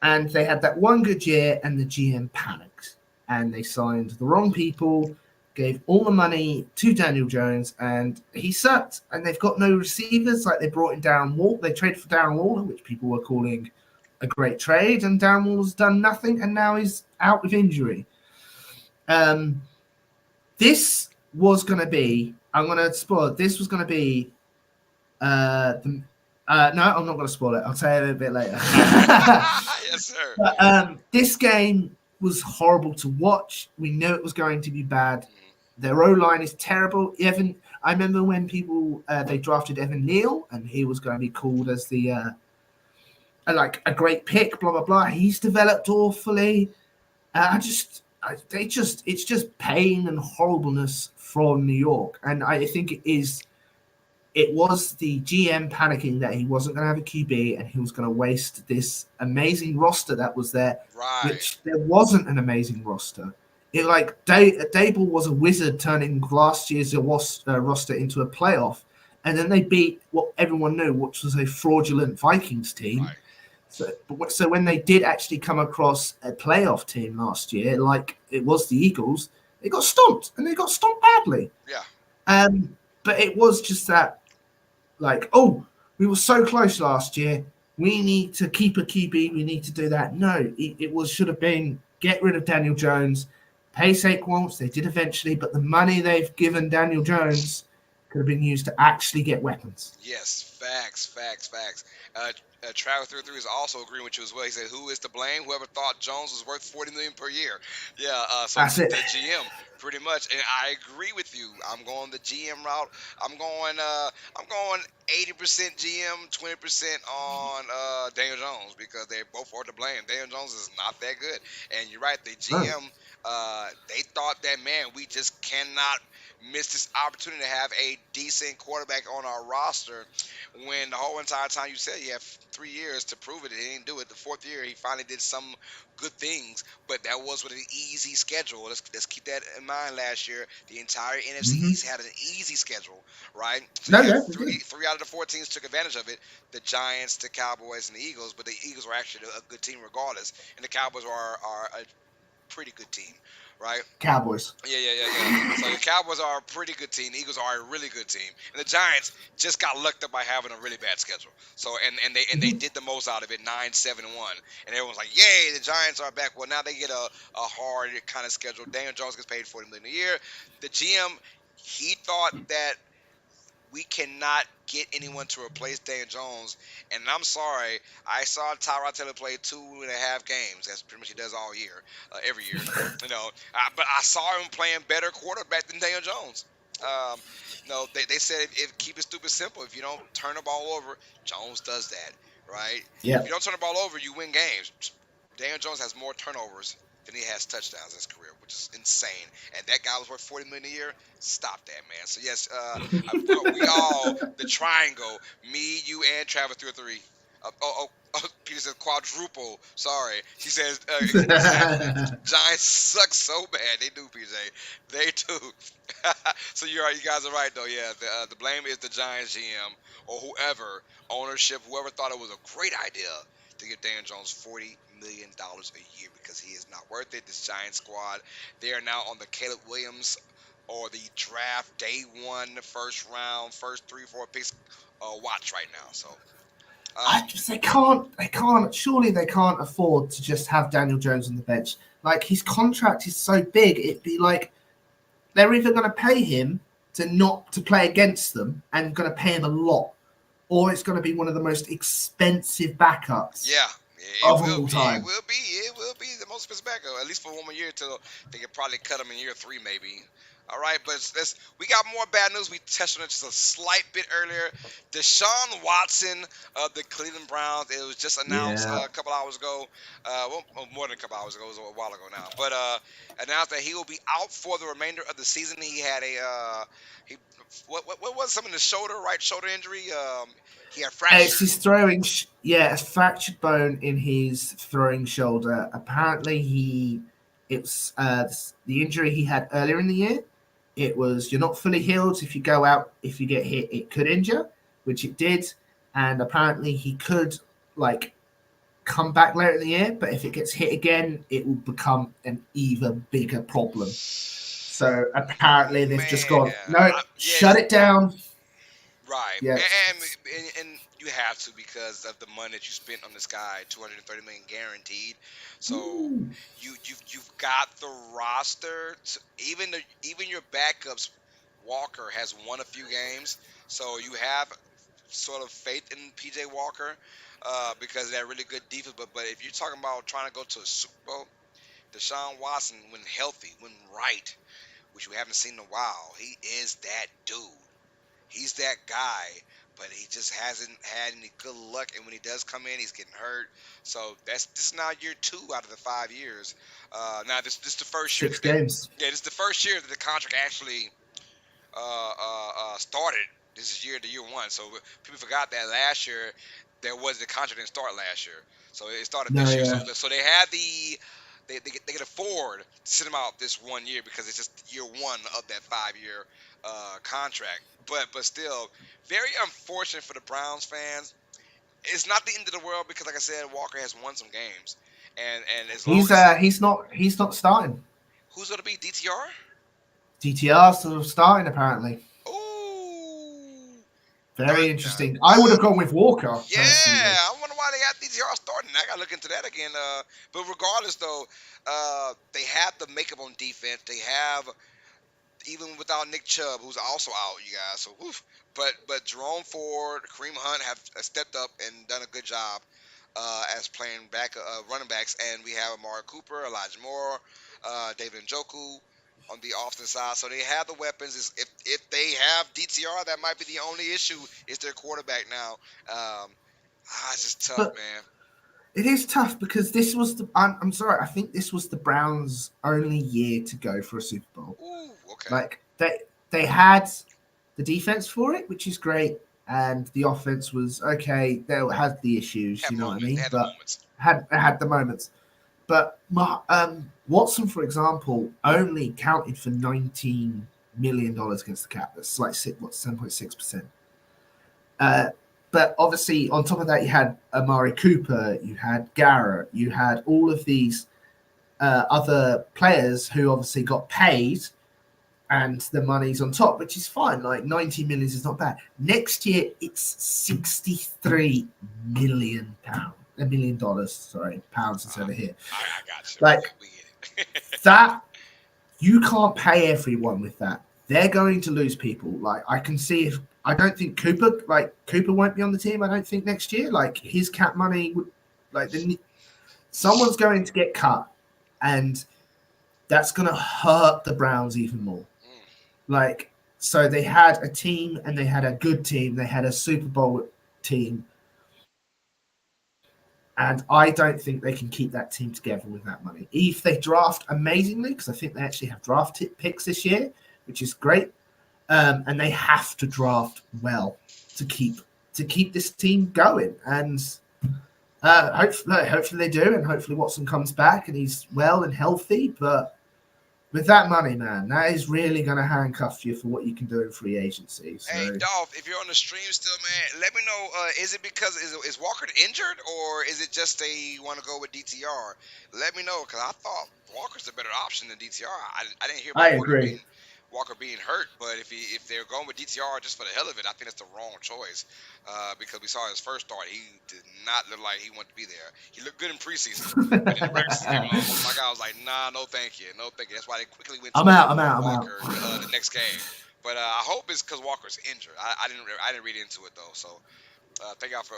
And they had that one good year, and the GM panicked, and they signed the wrong people, gave all the money to Daniel Jones, and he sucked. And they've got no receivers. Like they brought in Darren Waller, they traded for Darren Waller, which people were calling a great trade, and Darren Waller's done nothing, and now he's out with injury. This was going to be. I'm going to spoil it. This was going to be. No, I'm not going to spoil it. I'll tell you a bit later. Yes, sir. But this game was horrible to watch. We knew it was going to be bad. Their O line is terrible. I remember when people they drafted Evan Neal, and he was going to be called as the like a great pick. Blah blah blah. He's developed awfully. It's just pain and horribleness from New York, and I think it was the GM panicking that he wasn't going to have a QB and he was going to waste this amazing roster that was there, Right. which there wasn't an amazing roster. It like Dable was a wizard turning last year's roster into a playoff, and then they beat what everyone knew, which was a fraudulent Vikings team. Right. So when they did actually come across a playoff team last year, like it was the Eagles, they got stomped, and they got stomped badly. Yeah. But it was just that, like, oh, we were so close last year. We need to keep a QB. We need to do that. No, it should have been get rid of Daniel Jones, pay Saquon, which they did eventually, but the money they've given Daniel Jones could have been used to actually get weapons. Yes, facts. Travis 33 is also agreeing with you as well. He said, "Who is to blame? Whoever thought Jones was worth $40 million per year." Yeah, so That's it. the GM, pretty much, and I agree with you. I'm going the GM route. I'm going 80% GM, 20% on Daniel Jones because they both are to blame. Daniel Jones is not that good, and you're right. The GM, they thought that, man, we just cannot miss this opportunity to have a decent quarterback on our roster when the whole entire time you said you have 3 years to prove it. He didn't do it. The fourth year, he finally did some good things, but that was with an easy schedule. Let's keep that in mind. Last year, the entire NFC East had an easy schedule, right? So you had three out of the 4 teams took advantage of it. The Giants, the Cowboys, and the Eagles, but the Eagles were actually a good team regardless, and the Cowboys are a pretty good team, right? Cowboys. Yeah. So the Cowboys are a pretty good team. The Eagles are a really good team, and the Giants just got lucked up by having a really bad schedule. So they did the most out of it, 9-7-1, and everyone's like, "Yay, the Giants are back." Well, now they get a hard kind of schedule. Daniel Jones gets paid $40 million a year. The GM, he thought that we cannot get anyone to replace Daniel Jones. And I'm sorry, I saw Tyrod Taylor play 2.5 games. That's pretty much he does all year, every year. But I saw him playing better quarterback than Daniel Jones. Um, no, they said if keep it stupid simple. If you don't turn the ball over, Jones does that, right? If Yeah. you don't turn the ball over, you win games. Daniel Jones has more turnovers than he has touchdowns in his career, which is insane. And that guy was worth $40 million a year. Stop that, man. So yes, we all the triangle, me, you, and Travis 303. Peter says quadruple. Sorry, he says exactly. Giants suck so bad. They do, PJ. They do. So you're right. You guys are right, though. Yeah, the blame is the Giants GM or whoever ownership, whoever thought it was a great idea to give Dan Jones $40 million a year because he is not worth it. This Giant squad, they are now on the Caleb Williams or the draft day one, the first round, first 3, 4 picks watch right now. So Surely they can't afford to just have Daniel Jones on the bench. Like, his contract is so big, it'd be like they're either going to pay him to play against them and going to pay him a lot, or it's going to be one of the most expensive backups yeah, of all time. It will be the most expensive backup, at least for 1 more year till they could probably cut him in year 3, maybe. All right, but we got more bad news. We touched on it just a slight bit earlier. Deshaun Watson of the Cleveland Browns. It was just announced Yeah. a couple hours ago. More than a couple hours ago. It was a while ago now. But announced that he will be out for the remainder of the season. He had what was some in the shoulder, right shoulder injury? He had It's fractured. his throwing. A fractured bone in his throwing shoulder. Apparently, it's the injury he had earlier in the year. It was you're not fully healed. If you go out, if you get hit, it could injure, which it did. And apparently, he could come back later in the year. But if it gets hit again, it will become an even bigger problem. So apparently, they've just gone no, shut it down. Right, Yeah. and you have to because of the money that you spent on this guy, $230 million guaranteed. So Ooh. you've got the roster. Even your backups, Walker has won a few games, so you have sort of faith in PJ Walker because of that really good defense. But if you're talking about trying to go to a Super Bowl, Deshaun Watson, when healthy, when right, which we haven't seen in a while, he is that dude. He's that guy, but he just hasn't had any good luck. And when he does come in, he's getting hurt. So this is now year 2 out of the 5 years. Now this is the first year. 6 games. This is the first year that the contract actually started. This is the year 1. So people forgot that last year the contract didn't start last year. So it started this year. Yeah. So they had they can afford to sit him out this 1 year because it's just year 1 of that 5-year contract. But still, very unfortunate for the Browns fans. It's not the end of the world because, like I said, Walker has won some games, and as long as He's not starting. who's going to be DTR? DTR still starting apparently. Ooh, Very interesting. I would have gone with Walker. Yeah, Personally. I wonder why they got DTR starting. I got to look into that again. But regardless, though, they have the makeup on defense. They have even without Nick Chubb, who's also out, you guys. So, oof. But Jerome Ford, Kareem Hunt have stepped up and done a good job as playing running backs, and we have Amari Cooper, Elijah Moore, David Njoku on the offensive side. So they have the weapons. If they have DTR, that might be the only issue. Is their quarterback now? It's just tough, But man. it is tough because this was the. I'm sorry. I think this was the Browns' only year to go for a Super Bowl. Ooh, okay. Like they had the defense for it, which is great, and the offense was okay. They had the issues, you know what I mean? But had the moments. But Watson, for example, only counted for $19 million against the cap. That's like 7.6%. But obviously, on top of that, you had Amari Cooper, you had Garrett, you had all of these other players who obviously got paid, and the money's on top, which is fine. Like 90 million is not bad. Next year, it's 63 million pounds. $1 million, sorry, pounds instead of here. I got you. Like we get it. that, you can't pay everyone with that. They're going to lose people. Like I can see I don't think Cooper won't be on the team. I don't think next year. Like his cap money would like someone's going to get cut, and that's going to hurt the Browns even more. Mm. Like so, they had a team and they had a good team. They had a Super Bowl team, and I don't think they can keep that team together with that money. If they draft amazingly, because I think they actually have draft picks this year, which is great, and they have to draft well to keep this team going. And hopefully they do, and hopefully Watson comes back and he's well and healthy. But with that money, man, that is really going to handcuff you for what you can do in free agency. So, Hey Dolph, if you're on the stream still, man, let me know. Is it because is Walker injured, or is it just they want to go with DTR? Let me know, because I thought Walker's a better option than DTR. I didn't hear I about agree. Walker being hurt, but if they're going with DTR just for the hell of it, I think that's the wrong choice. Because we saw his first start, he did not look like he wanted to be there. He looked good in preseason, but in the regular season, my guy was like, nah, no thank you, no thank you. That's why they quickly went to I'm out. I'm out. I'm out. Walker the next game. But I hope it's because Walker's injured. I didn't read into it though. So thank y'all for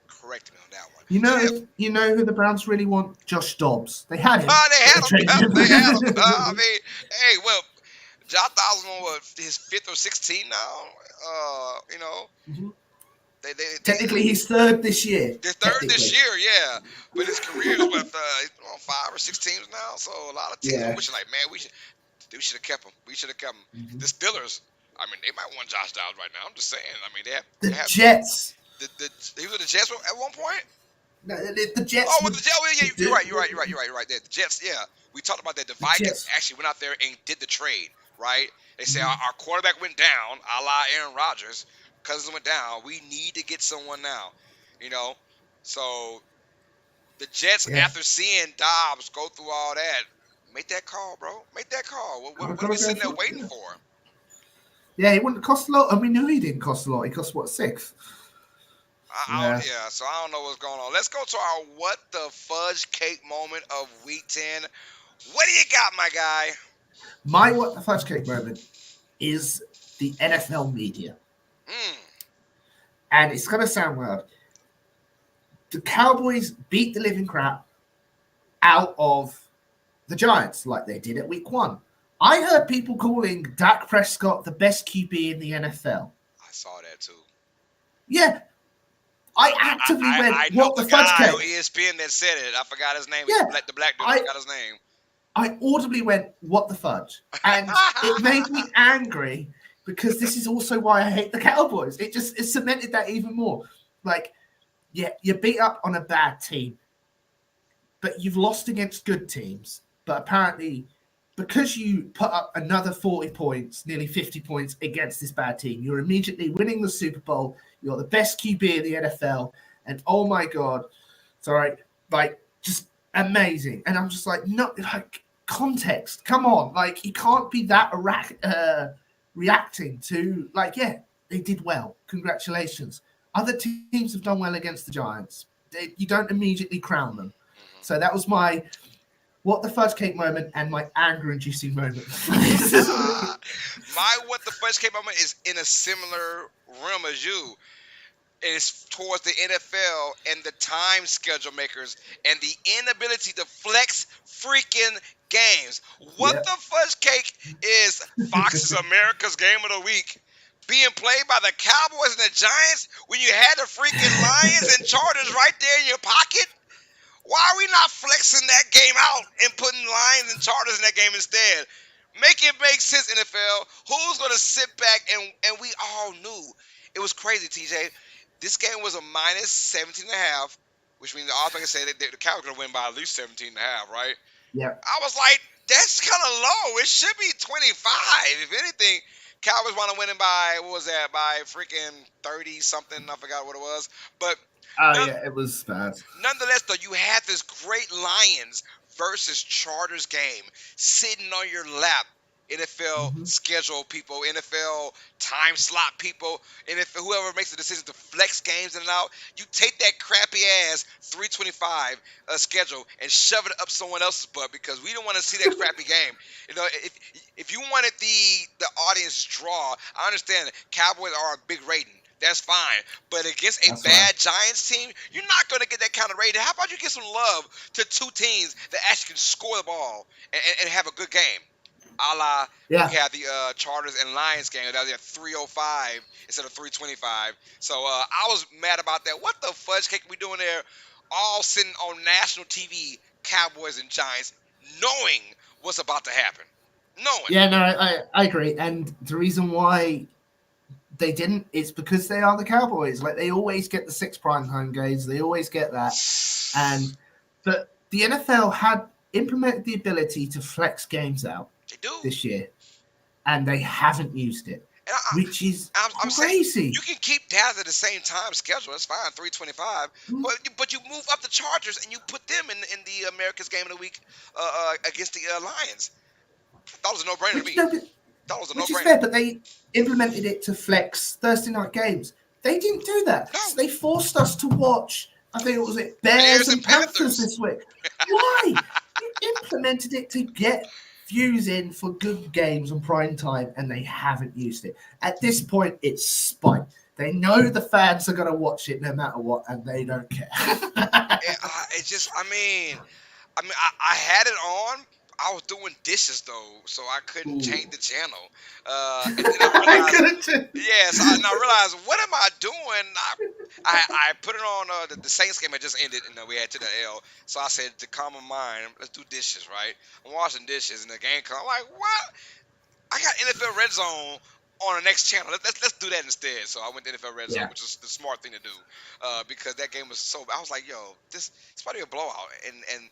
correcting me on that one. You So know, yeah, you know who the Browns really want? Josh Dobbs. They had him. they had They him. traded Yep, him. they had him. I mean, hey, well, Josh Dobbs on what, his 5th or 16th now. You know, Mhm. they Technically, he's third this year. they're third this Technically, year, yeah. But his career is what he's on 5 or 6 teams now. So a lot of teams are yeah. wishing like, man, we should have kept him. We should have kept him. Mhm. The Steelers, I mean, they might want Josh Dobbs right now. I'm just saying. I mean, The they have Jets. he was with the Jets at one point. No, the Jets Oh, with would, the Jets, yeah, would you're do. right. You're right. There, the Jets, yeah, we talked about that. The The Vikings Jets. actually went out there and did the trade, right? They say Mhm. our quarterback went down, a la Aaron Rodgers. Cousins went down. We need to get someone now, you know. So the Jets, Yeah. after seeing Dobbs go through all that, make that call, bro. Make that call. I've What got are we to go sitting there for it. waiting Yeah. for? Yeah, it wouldn't cost a lot, and we knew he didn't cost a lot. He cost what, 6? Yeah. Yeah, so I don't know what's going on. Let's go to our what the fudge cake moment of week 10. What do you got, my guy? My what the fudge cake moment is the NFL media, Mm. and it's gonna sound weird. The Cowboys beat the living crap out of the Giants like they did at week 1. I heard people calling Dak Prescott the best QB in the NFL. I saw that too. Yeah, I actively went, I know what the the fudge guy on cake? ESPN that said it. I forgot his name. Yeah, The black dude. I I forgot his name. I audibly went, what the fudge? And it made me angry because this is also why I hate the Cowboys. It cemented that even more. Like, yeah, you beat up on a bad team, but you've lost against good teams. But apparently, because you put up another 40 points, nearly 50 points against this bad team, you're immediately winning the Super Bowl. You're the best QB in the NFL. And oh my God, sorry, like, just amazing. And I'm just like, no, like, context, come on. Like, you can't be that reacting to, like, yeah, they did well. Congratulations. Other teams have done well against the Giants. You don't immediately crown them. Mm-hmm. So that was my what the fudge cake moment and my anger-inducing moment. My what the fudge cake moment is in a similar realm as you. Is towards the NFL and the time schedule makers and the inability to flex freaking games. What Yep. the fudge cake is Fox's America's Game of the Week being played by the Cowboys and the Giants when you had the freaking Lions and Chargers right there in your pocket? Why are we not flexing that game out and putting Lions and Chargers in that game instead? Make it make sense, NFL. Who's going to sit back and we all knew. It was crazy, TJ. This game was a minus 17 and a half, which means the odds maker said that the Cowboys going to win by at least 17 and a half, right? Yep. I was like, that's kind of low. It should be 25. If anything, Cowboys want to win by, what was that, by freaking 30 something. I forgot what it was. But Oh, yeah, it was bad. nonetheless, though, you had this great Lions versus Chargers game sitting on your lap NFL Mhm. schedule people, NFL time slot people, NFL whoever makes the decision to flex games in and out. You take that crappy ass 325 schedule and shove it up someone else's butt because we don't want to see that crappy game. You know, if you wanted the audience draw, I understand that Cowboys are a big rating. That's fine. But against a That's right. bad Giants team, you're not going to get that kind of rating. How about you give some love to two teams that actually can score the ball and have a good game? A la we Yeah. had the Chargers and Lions game that was at 305 instead of 325. So I was mad about that. What the fudge cake we doing there? All sitting on national TV, Cowboys and Giants, knowing what's about to happen. Knowing. Yeah, no, I agree. And the reason why they didn't is because they are the Cowboys. Like, they always get the 6 prime time games. They always get that. And but the NFL had implemented the ability to flex games out They do. this year, and they haven't used it, And which is I'm saying crazy. you can keep Dallas at the same time schedule. That's fine, 325. But you move up the Chargers and you put them in the America's Game of the Week against the Lions. That was a no brainer to Which me. no, That was a no which is brainer. fair, but they implemented it to flex Thursday night games. They didn't do that. No. So they forced us to watch, I think it was Bears Bears and and Panthers Panthers. this week. Why? You implemented it to get views in for good games on prime time, and they haven't used it. At this point, it's spite. They know the fans are going to watch it no matter what, and they don't care. It just, I had it on. I was doing dishes though, so I couldn't change the channel. And then I I realized, couldn't. yes, and I realized, what am I doing? I put it on the Saints game had just ended, and we had to the L. So I said, to calm my mind, let's do dishes, right? I'm washing dishes, and the game comes. I'm like, what? I got NFL Red Zone on the next channel. Let's do that instead. So I went to NFL Red Zone, Yeah. which is the smart thing to do, because that game was so. I was like, yo, it's probably a blowout, and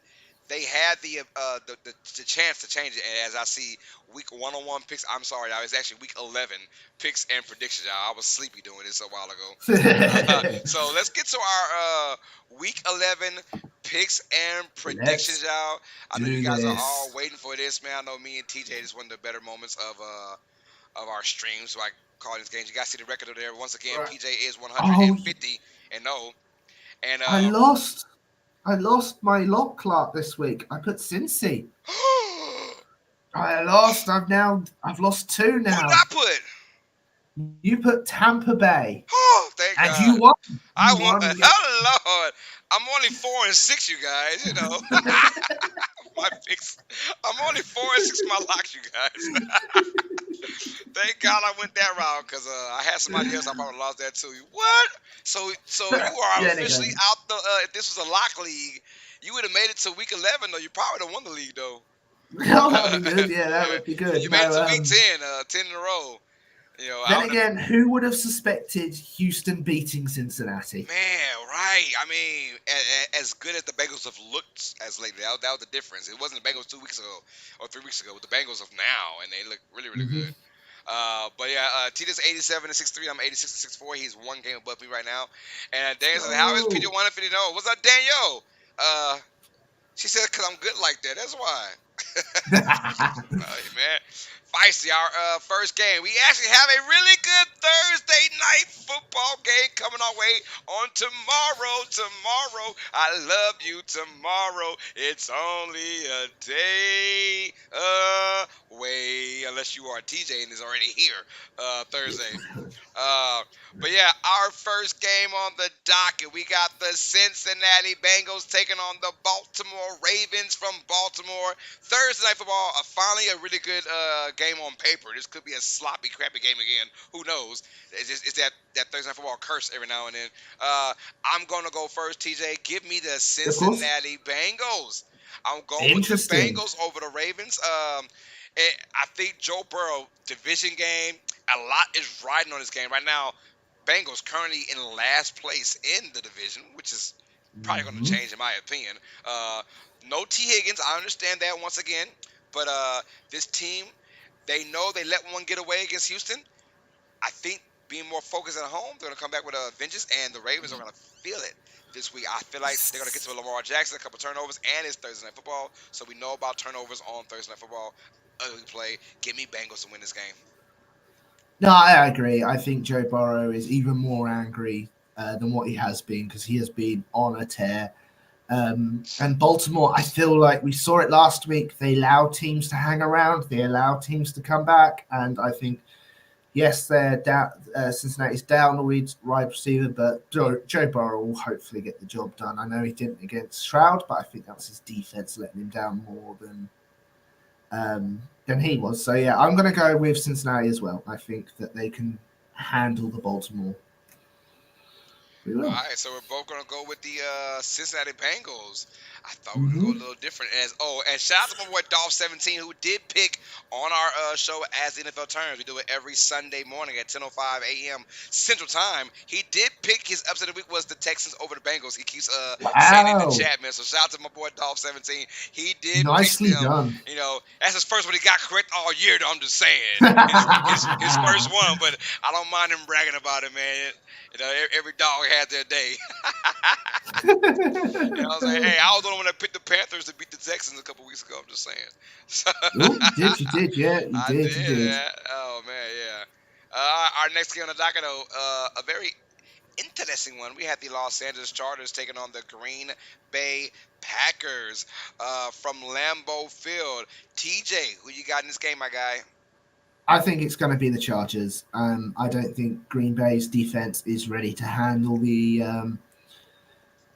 they had the chance to change it. And as I see week 101 picks, I'm sorry, I was actually week 11 picks and predictions. Y'all. I was sleepy doing this a while ago. So let's get to our week 11 picks and predictions, Let's y'all. I know you do guys are all this. waiting for this, man. I know me and TJ is one of the better moments of our streams. So I call these games. You guys see the record over there. Once again, Right. PJ is Oh, 150 and 0. And I lost. I lost my lock clock this week. I put Cincy. I lost. I've lost 2 who did now. I put? You put Tampa Bay, Oh, thank and God. you won. I You want. won. Oh Lord, I'm only 4-6, you guys. You know, my picks. I'm only 4-6 my locks, you guys. Thank God I went that route because I had somebody else I probably lost that too. What? So you are Then officially again, out the. If this was a lock league, you would have made it to week 11 though. You probably would have won the league though. oh, that would be good. Yeah, that would be good. You made it No, to week 10, 10 in a row. You know, I then would have. again, who would have suspected Houston beating Cincinnati? Man, right. I mean, as good as the Bengals have looked as lately, that was the difference. It wasn't the Bengals 2 weeks ago or 3 weeks ago, but the Bengals of now, and they look really, really Mm-hmm. good. But yeah, Tita's 87 and 63. I'm 86 and 64. He's one game above me right now. And Daniel says, "How is PJ 150? No, what's up, Danielle? She said, because I'm good like that. That's why." Man, feisty. Our first game. We actually have a really good Thursday night football game coming our way on tomorrow. Tomorrow, I love you. Tomorrow, it's only a day away, unless you are TJ and is already here. Thursday. But yeah, our first game on the docket, we got the Cincinnati Bengals taking on the Baltimore Ravens from Baltimore. Thursday night football, finally a really good game on paper. This could be a sloppy, crappy game again. Who knows? It's that Thursday night football curse every now and then. I'm gonna go first, TJ. Give me the Of course. Cincinnati Bengals. I'm going with the Interesting. Bengals over the Ravens. I think Joe Burrow division game. A lot is riding on this game right now. Bengals currently in last place in the division, which is probably going to Mhm. change in my opinion. No T. Higgins, I understand that once again, but this team, they know they let one get away against Houston. I think being more focused at home, they're going to come back with a vengeance, and the Ravens are going to feel it this week. I feel like they're going to get to Lamar Jackson, a couple turnovers, and it's Thursday Night Football, so we know about turnovers on Thursday Night Football. ugly play. Give me Bengals to win this game. No, I agree. I think Joe Burrow is even more angry than what he has been because he has been on a tear. And Baltimore, I feel like we saw it last week. They allow teams to hang around, they allow teams to come back, and I think yes, they're down. Cincinnati's down the wide receiver, but Joe Burrow will hopefully get the job done. I know he didn't against Stroud, but I think that was his defense letting him down more than he was. So yeah, I'm going to go with Cincinnati as well. I think that they can handle the Baltimore. We All will. right, so we're both gonna go with the Cincinnati Bengals. I thought we would go a Mm-hmm. little different. And shout out to my boy Dolph17 who did pick on our show as the NFL turns. We do it every Sunday morning at 10:05 a.m. Central Time. He did pick his upset of the week was the Texans over the Bengals. He keeps saying it in the Wow, chat, man. So shout out to my boy Dolph17. He did pick nicely them. done. That's his first one he got correct all year. Though I'm just saying his first one, but I don't mind him bragging about it, man. Every dog had their day. I was like, hey, I was the one that picked the Panthers to beat the Texans a couple weeks ago. I'm just saying. So, Oh, you did, you did, yeah, you I did, you did did. that. Oh man, yeah. Our next game on the docket, though, a very interesting one. We had the Los Angeles Chargers taking on the Green Bay Packers from Lambeau Field. TJ, who you got in this game, my guy? I think it's going to be the Chargers. I don't think Green Bay's defense is ready to handle the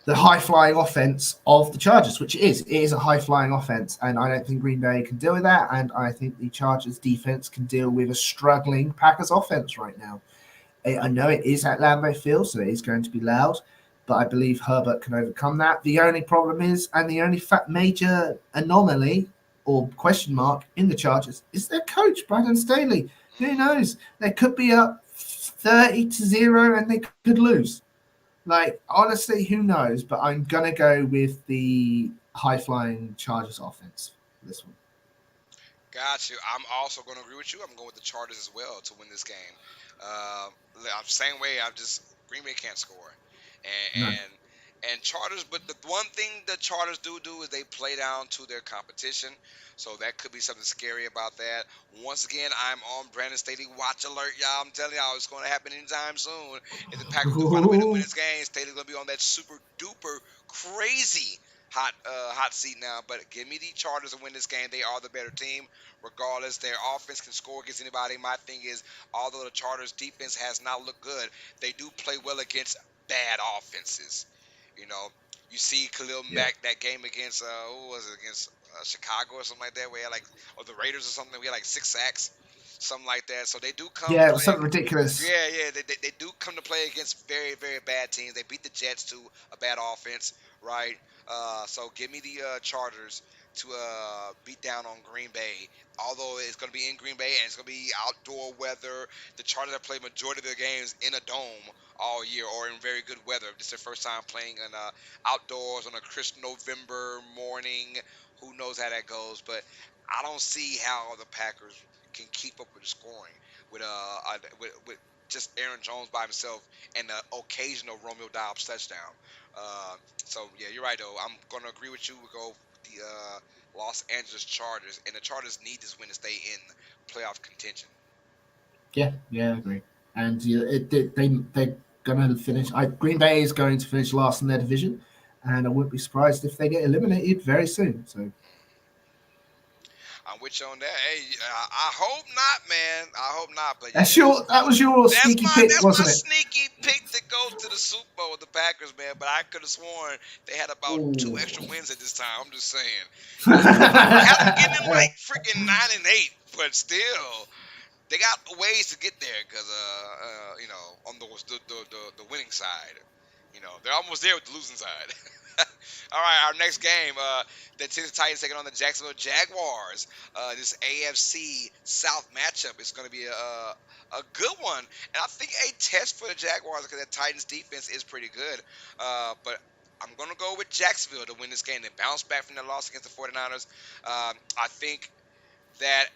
high flying offense of the Chargers, which it is. It is a high flying offense, and I don't think Green Bay can deal with that. And I think the Chargers defense can deal with a struggling Packers offense right now. I know it is at Lambeau Field, so it is going to be loud, but I believe Herbert can overcome that. The only problem is, and the only major anomaly or question mark in the Chargers is their coach, Brandon Staley. Who Mm. knows? They could be up 30-0 and they could lose. Like, honestly, who knows? But I'm going to go with the high flying Chargers offense for this one. Got you. I'm also going to agree with you. I'm going with the Chargers as well to win this game. Uh, I'm same way. I'm just Green Bay can't score, and No. and Chargers. But the one thing the Chargers do is they play down to their competition. So that could be something scary about that. Once again, I'm on Brandon Staley watch alert, y'all. I'm telling y'all, it's going to happen anytime soon. If the Packers do find a way to win Ooh. this game, Staley's going to be on that super duper crazy hot seat now. But give me the Chargers to win this game. They are the better team regardless. Their offense can score against anybody. My thing is, although the Chargers defense has not looked good, they do play well against bad offenses. You know, you see Khalil Yeah. Mack that game against who was it against Chicago or something like that, where he had like or the Raiders or something. We had like 6 sacks, something like that. So they do come Yeah, it was play. something ridiculous. Yeah, they do come to play against very, very bad teams. They beat the Jets to a bad offense, right? So give me the Chargers to beat down on Green Bay. Although it's going to be in Green Bay and it's going to be outdoor weather, the Chargers have played majority of their games in a dome all year or in very good weather. This is their first time playing in outdoors on a crisp November morning. Who knows how that goes? But I don't see how the Packers can keep up with the scoring with just Aaron Jones by himself and the occasional Romeo Dobbs touchdown. So yeah, you're right though. I'm gonna agree with you. We go with the Los Angeles Chargers, and the Chargers need this win to stay in playoff contention. Yeah, I agree. And yeah, they're going to finish. Green Bay is going to finish last in their division, and I wouldn't be surprised if they get eliminated very soon. So I'm with you on that. Hey, I hope not, man. I hope not. But yeah, that was your sneaky pick, that's my wasn't it? sneaky pick to go to the Super Bowl with the Packers, man. But I could have sworn they had about two Ooh. extra wins at this time. I'm just saying. I had them getting in like freaking 9-8, but still, they got ways to get there because on the winning side, they're almost there with the losing side. All right, our next game, the Tennessee Titans taking on the Jacksonville Jaguars. This AFC South matchup is going to be a good one, and I think a test for the Jaguars because the Titans defense is pretty good. But I'm going to go with Jacksonville to win this game. They bounce back from their loss against the 49ers. I think that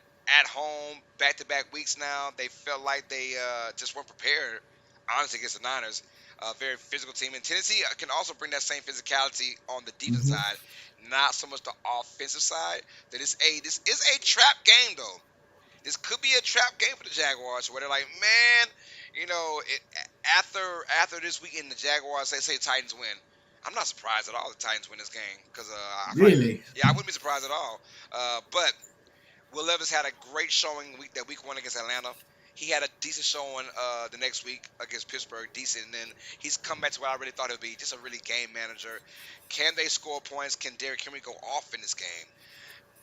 at home, back-to-back weeks now, they felt like they just weren't prepared, honestly, against the Niners. a very physical team. And Tennessee can also bring that same physicality on the defense Hmm. side, not so much the offensive side. This is a trap game though. This could be a trap game for the Jaguars, where they're like, man, after this weekend, the Jaguars say Titans win. I'm not surprised at all the Titans win this game because I feel like, Really? yeah, I wouldn't be surprised at all. But Will Levis had a great showing week 1 against Atlanta. He had a decent showing the next week against Pittsburgh, decent, and then he's come back to what I really thought it would be, just a really game manager. Can they score points? Can Derrick Henry go off in this game?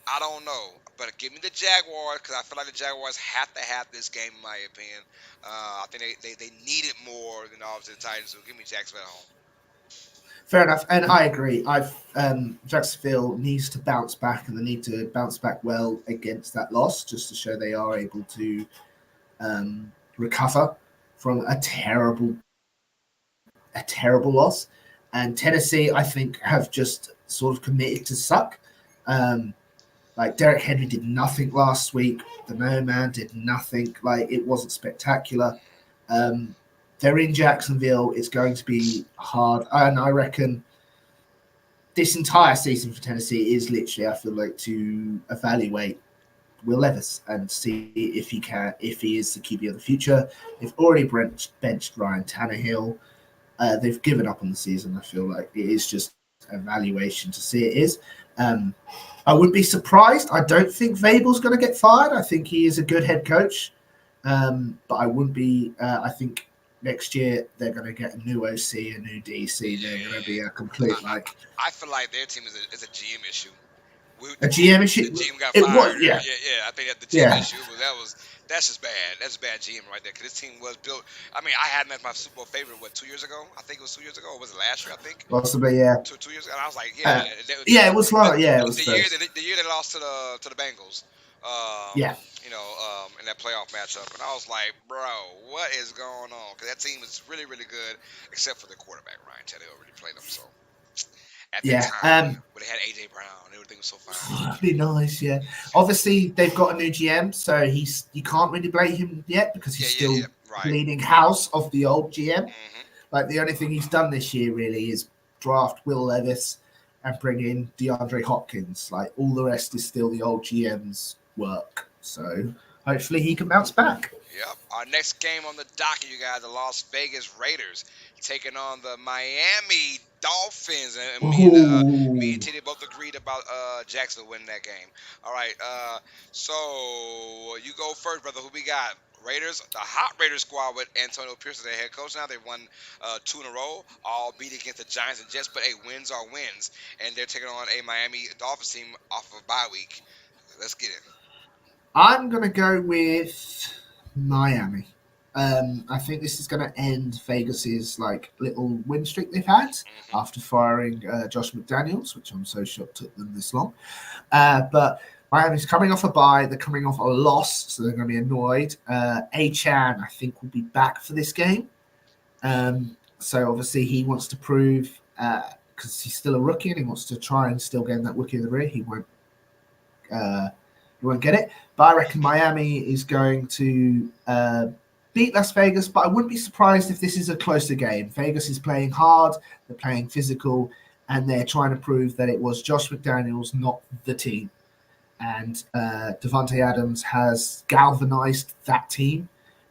I don't know, but give me the Jaguars because I feel like the Jaguars have to have this game, in my opinion. I think they need it more than obviously the Titans. So give me Jacksonville at home. Fair enough, and I agree. Jacksonville needs to bounce back, and they need to bounce back well against that loss, just to show they are able to recover from a terrible loss. And Tennessee, I think, have just sort of committed to suck. Um, like Derek Henry did nothing last week. The No Man did nothing. Like it wasn't spectacular. Um, they're in Jacksonville. It's going to be hard, and I reckon this entire season for Tennessee is literally, I feel like, to evaluate Will Levis and see if he is the QB of the future. They've already benched Ryan Tannehill. They've given up on the season. I feel like it is just evaluation to see it is. Um, I wouldn't be surprised. I don't think Vrabel's going to get fired. I think he is a good head coach. But I wouldn't be. I think next year they're going to get a new OC, a new DC. They're going to be a complete I feel like their team is a GM issue. a GM The issue. GM got It fired. was, yeah, Yeah. I think that the GM yeah. issue that's just bad. That's bad GM right there. Because this team was built. I mean, I had them as my Super Bowl favorite. What 2 years ago? I think it was 2 years ago. Or was it last year? I think Possibly, yeah. 2 years ago. And I was like, yeah, Uh, yeah, it was like, yeah, it was first. the year they lost to the Bengals. Um, Yeah, in that playoff matchup, and I was like, bro, what is going on? Because that team is really, really good, except for the quarterback Ryan Tannehill already played them. So at that yeah. time, when they had AJ Brown, everything was so fine. That'd be nice, yeah. Obviously, they've got a new GM, so you can't really blame him yet because he's still Yeah, right. cleaning house of the old GM. Hmm. Like the only thing he's done this year really is draft Will Levis and bring in DeAndre Hopkins. Like all the rest is still the old GM's work. So hopefully he can bounce back. Yep. Our next game on the docket, you guys, the Las Vegas Raiders taking on the Miami Dolphins, and me and Ooh. Teddy both agreed about Jacksonville winning that game. All right. So you go first, brother. Who we got? Raiders, the hot Raiders squad with Antonio Pierce as their head coach. Now they've won 2 in a row, all beat against the Giants and Jets. But hey, wins are wins, and they're taking on a Miami Dolphins team off of a bye week. Let's get it. I'm gonna go with Miami. I think this is going to end Vegas's like little win streak they've had Hmm. after firing Josh McDaniels, which I'm so shocked took them this long. But Miami's coming off a bye. They're coming off a loss, so they're going to be annoyed. Achan, I think, will be back for this game. So obviously he wants to prove because he's still a rookie and he wants to try and still gain that rookie of the year. Uh, he won't get it. But I reckon Miami is going to beat Las Vegas. But I wouldn't be surprised if this is a closer game. Vegas is playing hard. They're playing physical, and they're trying to prove that it was Josh McDaniels, not the team. And Devontae Adams has galvanized that team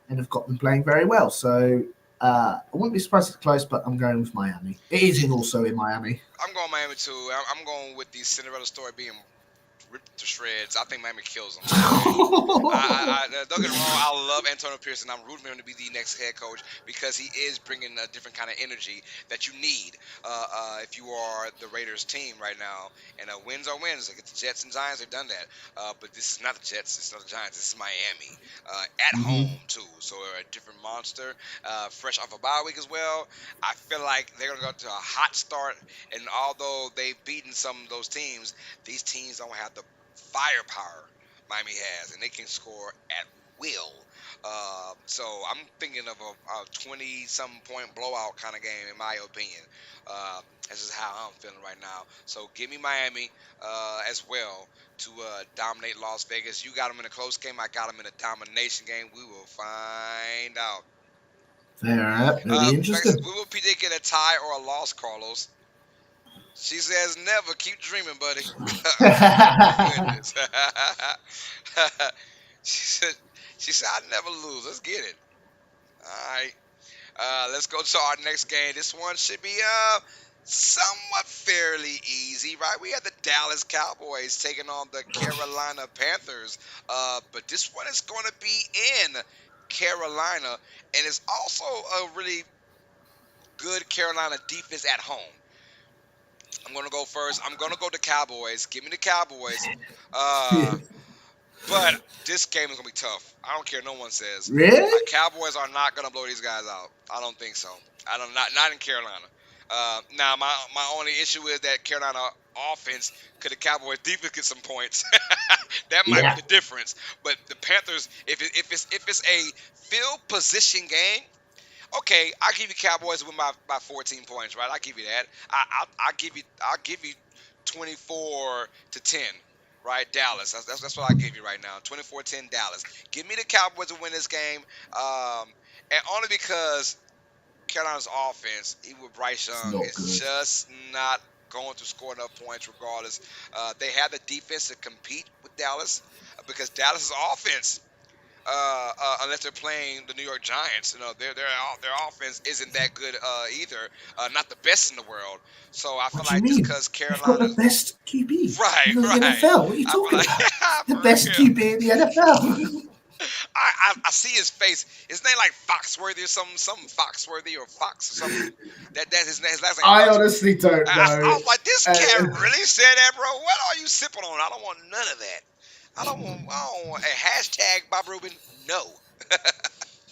and have got them playing very well. So I wouldn't be surprised if it's close, but I'm going with Miami. It is also in Miami. I'm going Miami too. I'm going with the Cinderella story being ripped to shreds. I think Miami kills them. Don't get me wrong. I love Antonio Pearson. I'm rooting for him to be the next head coach because he is bringing a different kind of energy that you need if you are the Raiders team right now. And wins are wins. Like the Jets and Giants, they've done that. But this is not the Jets. It's not the Giants. This is Miami at Mhm. home too. So a different monster, fresh off a bye week as well. I feel like they're gonna go to a hot start. And although they've beaten some of those teams, these teams don't have the firepower Miami has, and they can score at will. So I'm thinking of a 20-something point blowout kind of game, in my opinion. This is how I'm feeling right now. So give me Miami as well to dominate Las Vegas. You got them in a close game. I got them in a domination game. We will find out. Fair enough. It'll be Bex, interesting. we will predict a tie or a loss, Carlos. She says never. Keep dreaming, buddy. Goodness. she said she said I never lose. Let's get it. All right. Let's go to our next game. This one should be somewhat fairly easy, right? We have the Dallas Cowboys taking on the Carolina Panthers. But this one is going to be in Carolina, and it's also a really good Carolina defense at home. I'm going to go first. I'm going to go to Cowboys. Give me the Cowboys. But this game is going to be tough. I don't care what no one says. Really? Cowboys are not going to blow these guys out. I don't think so. Not in Carolina. Now, my only issue is that Carolina offense, could the Cowboys defense get some points? That might be the difference. But the Panthers, if it's a field position game, okay, I'll give you Cowboys win by 14 points, right? I'll give you that. I'll give you 24-10, right? Dallas. That's what I give you right now. 24-10 Dallas. Give me the Cowboys to win this game, and only because Carolina's offense, even with Bryce Young, is just not going to score enough points regardless. They have the defense to compete with Dallas because Dallas's offense, unless they're playing the New York Giants, their offense isn't that good either. Not the best in the world. So I feel like just because Carolina got the best QB in the NFL. What are you talking about? The best QB in the NFL. I see his face. His name like Foxworthy or something Foxworthy or Fox or something. That his last name. I honestly don't know. I was like, this cat really said that, bro. What are you sipping on? I don't want none of that. I don't want a hashtag Bob Rubin. No.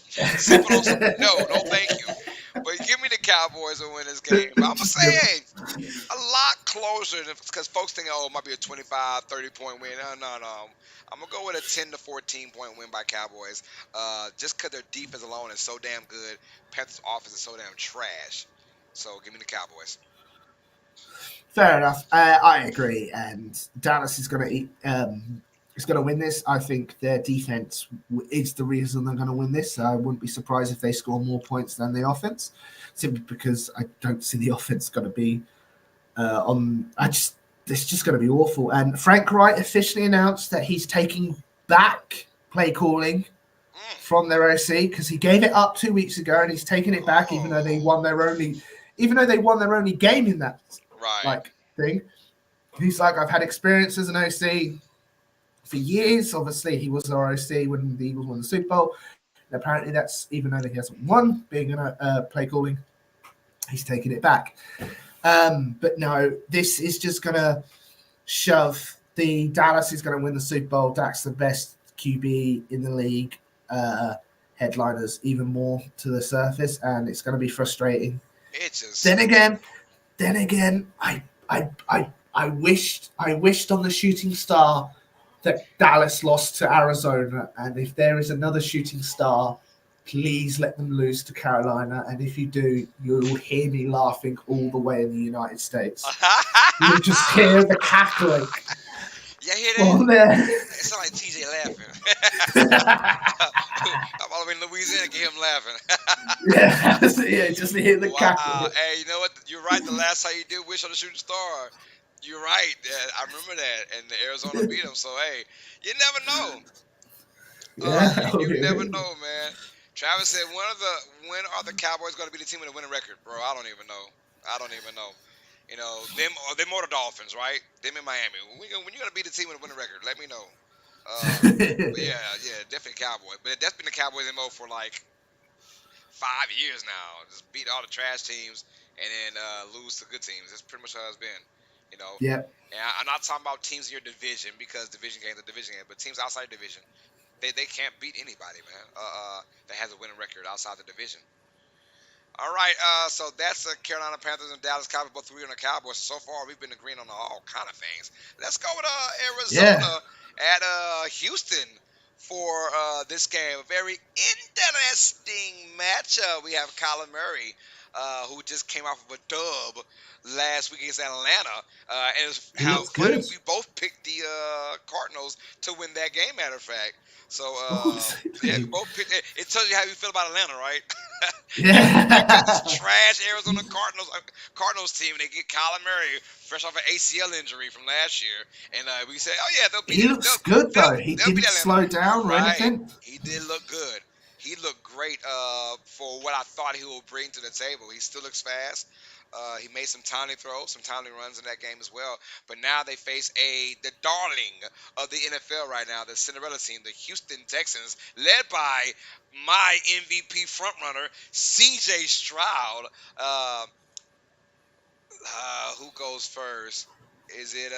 Sipping on some, no, thank you. But give me the Cowboys to win this game. But I'm gonna say, hey, a lot closer because folks think, oh, it might be a 25, 30-point win. No. I'm gonna go with a 10 to 14-point win by Cowboys. Just because their defense alone is so damn good. Panthers' offense is so damn trash. So give me the Cowboys. Fair enough. I agree, and Dallas is going to eat. Is going to win this. I think their defense is the reason they're going to win this. I wouldn't be surprised if they score more points than the offense, simply because I don't see the offense going to be it's just going to be awful. And Frank Wright officially announced that he's taking back play calling from their OC because he gave it up 2 weeks ago and he's taking it back, even though they won their only game in that thing. He's like, I've had experience as an OC for years. Obviously, he was our OC when the Eagles won the Super Bowl. And apparently, that's even though he hasn't won, being a play calling, he's taking it back. But no, this is just going to shove the Dallas is going to win the Super Bowl. Dak's the best QB in the league. Headliners even more to the surface, and it's going to be frustrating. Then again, I wished on the shooting star that Dallas lost to Arizona, and if there is another shooting star, please let them lose to Carolina. And if you do, you'll hear me laughing all the way in the United States. You'll just hear the cackling. Yeah, hear that? It sounds like TJ laughing. I'm all in Louisiana, get him laughing. yeah, just hear the cackling. Hey, you know what? You're right. The last time you did wish on the shooting star, you're right. I remember that, and the Arizona beat them. So hey, you never know. You never know, man. Travis said, when are the Cowboys going to be the team with a winning record, bro? I don't even know. Them or the Dolphins, right? Them in Miami. When you going to be the team with a winning record? Let me know. Yeah, definitely Cowboys. But that's been the Cowboys' MO for like 5 years now. Just beat all the trash teams and then lose to good teams. That's pretty much how it's been. Yeah. And I'm not talking about teams in your division because division games are division games, but teams outside the division, they can't beat anybody, man. That has a winning record outside the division. All right, so that's the Carolina Panthers and Dallas Cowboys, both three on the Cowboys. So far, we've been agreeing on all kind of things. Let's go with Arizona at Houston for this game. A very interesting matchup. We have Kyler Murray, who just came off of a dub last week against Atlanta, and it's He how looks funny good. we both picked the Cardinals to win that game. Matter of fact, so Oh, yeah, we so both picked. It tells you how you feel about Atlanta, right? you picked this yeah. trash Arizona Cardinals team. And they get Kyler Murray fresh off an ACL injury from last year, and we say, oh yeah, they'll beat He it. looks good though. He They'll beat didn't Atlanta. slow down or Right. anything. He did look good. He looked great for what I thought he would bring to the table. He still looks fast. He made some timely throws, some timely runs in that game as well. But now they face the darling of the NFL right now, the Cinderella team, the Houston Texans, led by my MVP frontrunner, CJ Stroud. Uh, who goes first? Is it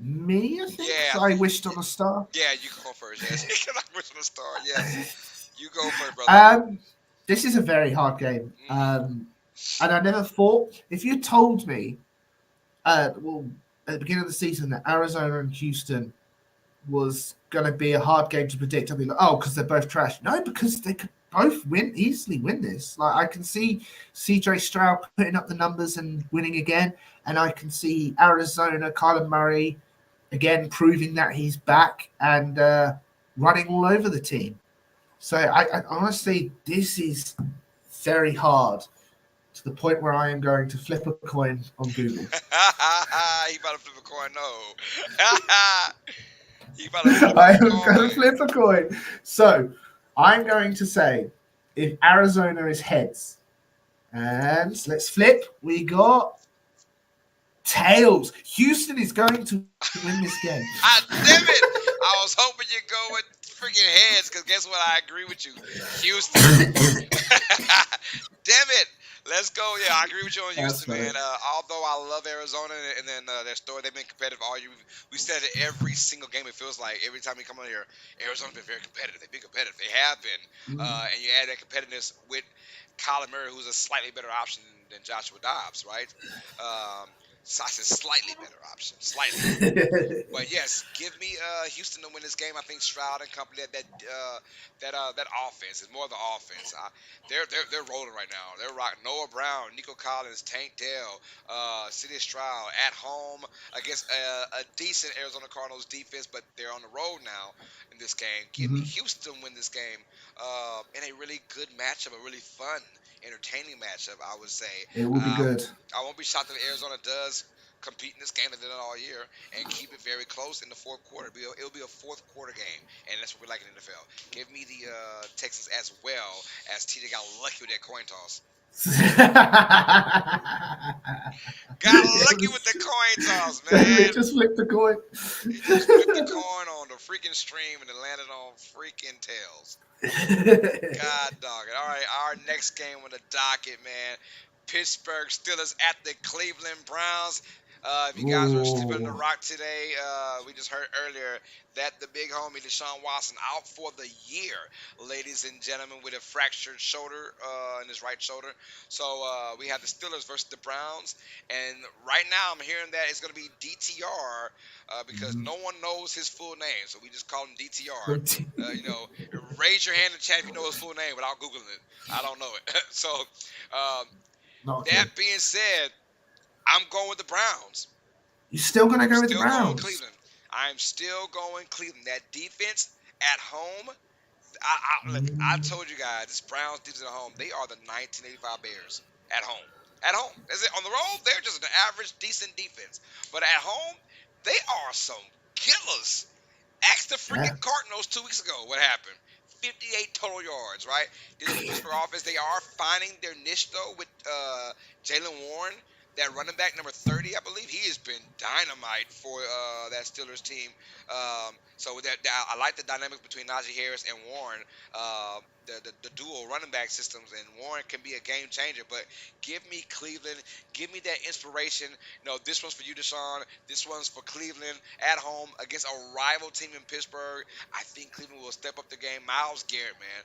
Me, I think, yeah, because I wished on a star. yeah, you go first. Yes, I'm wishing a star. Yes, you go first, brother. um, this is a very hard game. Mm. And I never thought if you told me, well, at the beginning of the season that Arizona and Houston was going to be a hard game to predict, I'd be like, oh, because they're both trash. No, because they could both easily win this. Like I can see CJ Stroud putting up the numbers and winning again, and I can see Arizona, Kyler Murray, again proving that he's back and running all over the team. So I honestly, this is very hard to the point where I am going to flip a coin on Google. He about to flip a coin. No, he about to flip I a am going to coin. flip a coin. So I'm going to say if Arizona is heads, and let's flip, we got tails. Houston is going to win this game. Ah, damn it! I was hoping you'd go with freaking heads, because guess what? I agree with you, Houston. Damn it! Let's go. Yeah, I agree with you on That's Houston, funny. man. Although I love Arizona, and then their story, they've been competitive all year. We said it every single game. It feels like every time we come on here, Arizona's been very competitive. They've been competitive. They have been, Mm. and you add that competitiveness with Kyler Murray, who's a slightly better option than Joshua Dobbs, right? So I said slightly better option, slightly. But yes, give me Houston to win this game. I think Stroud and company that offense is more of the offense. They're rolling right now. They're rocking Noah Brown, Nico Collins, Tank Dell, City Stroud at home against a decent Arizona Cardinals defense, but they're on the road now in this game. Give me Mhm. Houston win this game in a really good matchup, a really fun, entertaining matchup. I would say. It will be good. I won't be shocked if Arizona does compete in this game that they done all year and keep it very close in the fourth quarter. It'll be a fourth quarter game, and that's what we like in the NFL. Give me the Texans as well, as TJ got lucky with that coin toss. Got lucky with the coin toss, We man. just flipped the coin. He just flipped the coin on the freaking stream and it landed on freaking tails. God dog it. All right, our next game on the docket, man. Pittsburgh Steelers at the Cleveland Browns. If you guys were sleeping on the Ooh. rock today, we just heard earlier that the big homie Deshaun Watson out for the year, ladies and gentlemen, with a fractured shoulder in his right shoulder. So we have the Steelers versus the Browns, and right now I'm hearing that it's going to be DTR because no one knows his full name, so we just call him DTR. Raise your hand in the chat if you know his full name without googling it. I don't know it. So um, Not that good. being said, I'm going with the Browns. You're still going to I'm go with the still going Browns? Cleveland. I'm still going Cleveland. That defense at home. I Mm. told you guys this Browns defense at home. They are the 1985 Bears at home. At home, is it on the road? They're just an average, decent defense. But at home, they are some killers. Ask the Yeah. freaking Cardinals 2 weeks ago what happened. 58 total yards, right? This Pittsburgh offense, they are finding their niche though with Jalen Warren, that running back number 30, I believe. He has been dynamite for that Steelers team. So with that, I like the dynamics between Najee Harris and Warren. The dual running back systems, and Warren can be a game changer. But give me Cleveland. Give me that inspiration. This one's for you, Deshaun. This one's for Cleveland at home against a rival team in Pittsburgh. I think Cleveland will step up the game. Myles Garrett, man.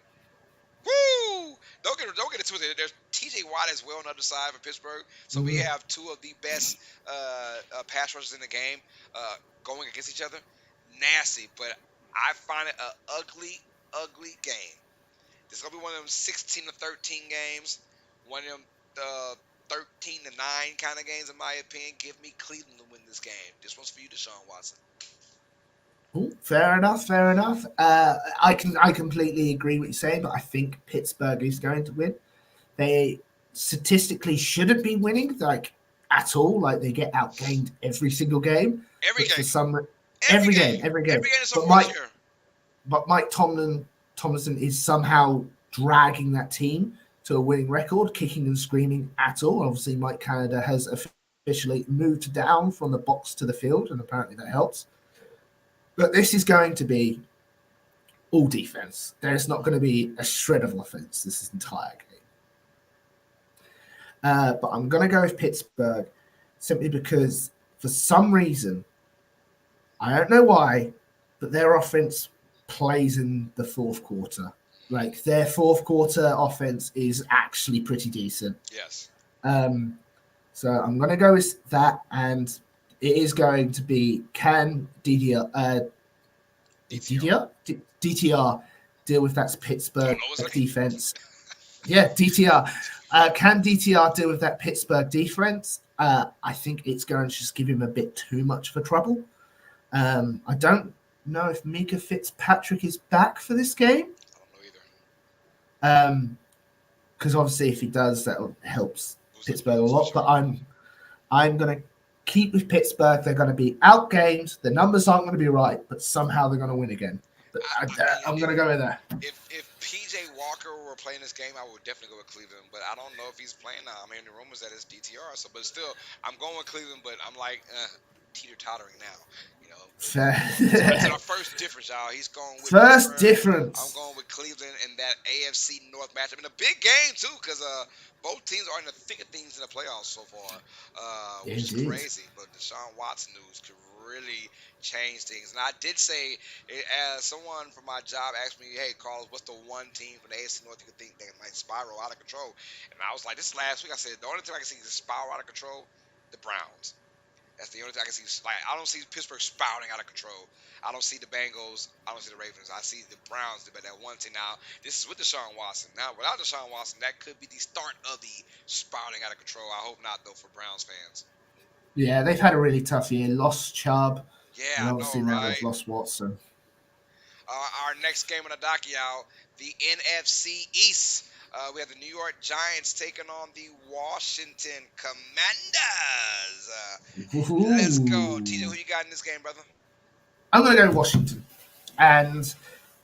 Woo! Don't get it twisted. There's T.J. Watt as well on the other side for Pittsburgh. So we Mm. have two of the best pass rushers in the game uh, going against each other. Nasty, but I find it an ugly game. This is gonna be one of them 16-13 games, one of them 13-9 kind of games, in my opinion. Give me Cleveland to win this game. This one's for you, Deshaun Watson. Ooh, fair enough. Fair enough. I completely agree with you saying, but I think Pittsburgh is going to win. They statistically shouldn't be winning like at all. Like they get outgained every single game. Every But for game, some every every game, game, every game. every game is so But far this Mike, year. but Mike Tomlinson is somehow dragging that team to a winning record, kicking and screaming at all. Obviously, Mike Canada has officially moved down from the box to the field, and apparently that helps. But this is going to be all defense. There's not going to be a shred of offense this entire game. But I'm going to go with Pittsburgh simply because for some reason, I don't know why, but their offense plays in the fourth quarter. Like their fourth quarter offense is actually pretty decent. Yes. So I'm going to go with that, and it is going to be can DTR deal with that Pittsburgh defense? Yeah, DTR. Can DTR deal with that Pittsburgh defense? I think it's going to just give him a bit too much for trouble. I don't know if Mika Fitzpatrick is back for this game. I don't know either. Because obviously, if he does, that helps Pittsburgh a lot. But I'm going to keep with Pittsburgh. They're going to be outgained. The numbers aren't going to be right, but somehow they're going to win again. But I'm going to go with that. If PJ Walker were playing this game, I would definitely go with Cleveland. But I don't know if he's playing now. I'm hearing the rumors that it's DTR. So, but still, I'm going with Cleveland. But I'm like teeter-tottering now. You know, it's our first difference, y'all. He's going with first difference. I'm going with Cleveland in that AFC North matchup. In a big game too, because both teams are in the thick of things in the playoffs so far, which is crazy. But Deshaun Watson news could really change things. And I did say, as someone from my job asked me, "Hey, Carlos, what's the one team from the AFC North you could think that might spiral out of control?" And I was like, this last week, I said the only team I can see spiral out of control, the Browns. That's the only thing I can see. Like, I don't see Pittsburgh spouting out of control. I don't see the Bengals. I don't see the Ravens. I see the Browns. But that one team now, this is with Deshaun Watson. Now, without Deshaun Watson, that could be the start of the spouting out of control. I hope not, though, for Browns fans. Yeah, they've had a really tough year. Lost Chubb. Yeah, and obviously I know, now right? they've lost Watson. Our next game on the docket, y'all, the NFC East. We have the New York Giants taking on the Washington Commanders. Let's go. TJ, who you got in this game, brother? I'm going to go Washington. And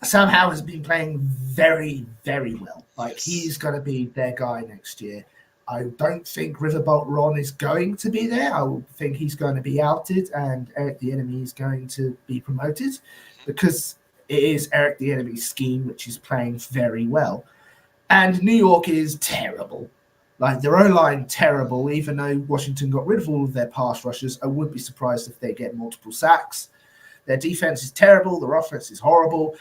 Sam Howell has been playing very, very well. Like, he's going to be their guy next year. I don't think Riverboat Ron is going to be there. I think he's going to be outed, and Eric the Enemy is going to be promoted because it is Eric the Enemy's scheme, which is playing very well. And New York is terrible. Like, their O-line, terrible. Even though Washington got rid of all of their pass rushers, I wouldn't be surprised if they get multiple sacks. Their defense is terrible. Their offense is horrible.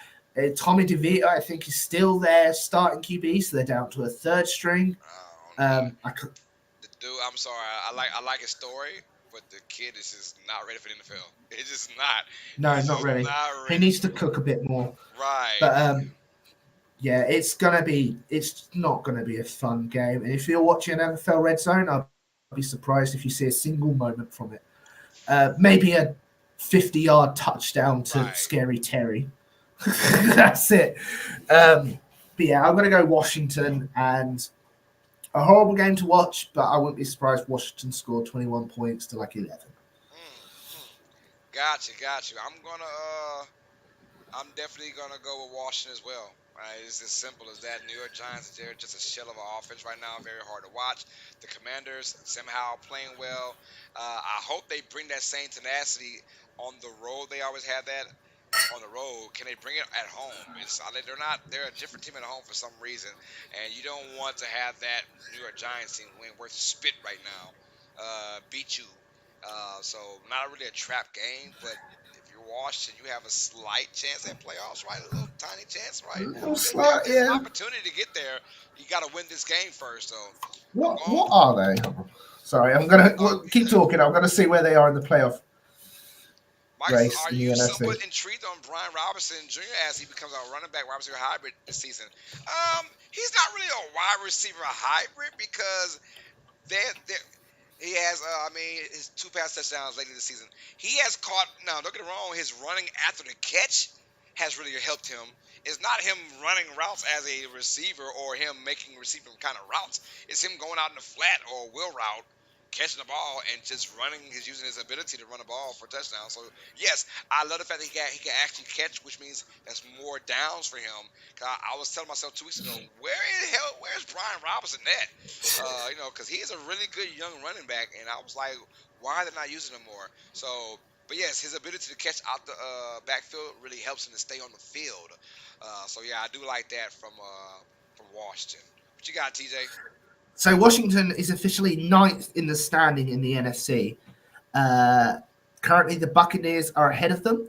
Tommy DeVito, I think, is still their starting QB, so they're down to a third string. The dude, I'm sorry. I like his story, but the kid is just not ready for the NFL. It's just not. No, not really. He needs to cook a bit more. Right. But yeah, it's not gonna be a fun game. And if you're watching NFL Red Zone, I'll be surprised if you see a single moment from it. Maybe a 50-yard touchdown to Scary Terry. That's it. But yeah, I'm gonna go Washington, and a horrible game to watch, but I wouldn't be surprised if Washington scored 21 points to like 11. Gotcha. I'm definitely gonna go with Washington as well. Right? It's as simple as that. New York Giants, they're just a shell of an offense right now. Very hard to watch. The Commanders somehow playing well. I hope they bring that same tenacity on the road. They always have that on the road. Can they bring it at home? They're a different team at home for some reason, and you don't want to have that New York Giants team win worth spit right now, beat you. So not really a trap game, but if you're Washington, you have a slight chance at playoffs, right? A little tiny chance, right? There's an opportunity to get there. You got to win this game first, though. What are they? Sorry, I'm gonna keep talking. I'm gonna see where they are in the playoff. Mike says, race are in the you NFC. somewhat intrigued on Brian Robinson Jr. as he becomes a running back wide receiver hybrid this season? He's not really a wide receiver hybrid because they he has, I mean, his 2 pass touchdowns late in the season. He has caught. Now, don't get it wrong. His running after the catch has really helped him. It's not him running routes as a receiver or him making receiver kind of routes. It's him going out in the flat or wheel route, catching the ball and just running. He's using his ability to run the ball for touchdowns. So yes, I love the fact that he can actually catch, which means that's more downs for him. I was telling myself 2 weeks ago, where's Brian Robinson at? Because he is a really good young running back, and I was like, why are they not using him more? So, but yes, his ability to catch out the backfield really helps him to stay on the field. So yeah, I do like that from Washington. What you got, TJ? So Washington is officially ninth in the standing in the NFC. Currently, the Buccaneers are ahead of them.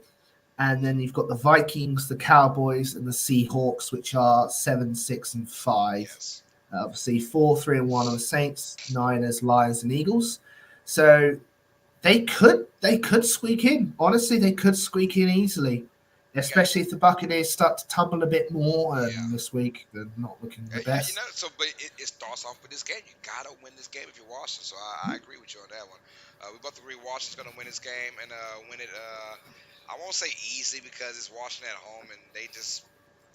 And then you've got the Vikings, the Cowboys, and the Seahawks, which are 7, 6, and 5. Yes. Obviously, 4, 3, and 1 are the Saints, Niners, Lions, and Eagles. So they could squeak in. Honestly, they could squeak in easily, especially if the Buccaneers start to tumble a bit more. And this week they're not looking the best. But it starts off with this game. You gotta win this game if you're Washington. So I agree with you on that one. We both agree Washington's gonna win this game and win it. I won't say easily because it's Washington at home and they just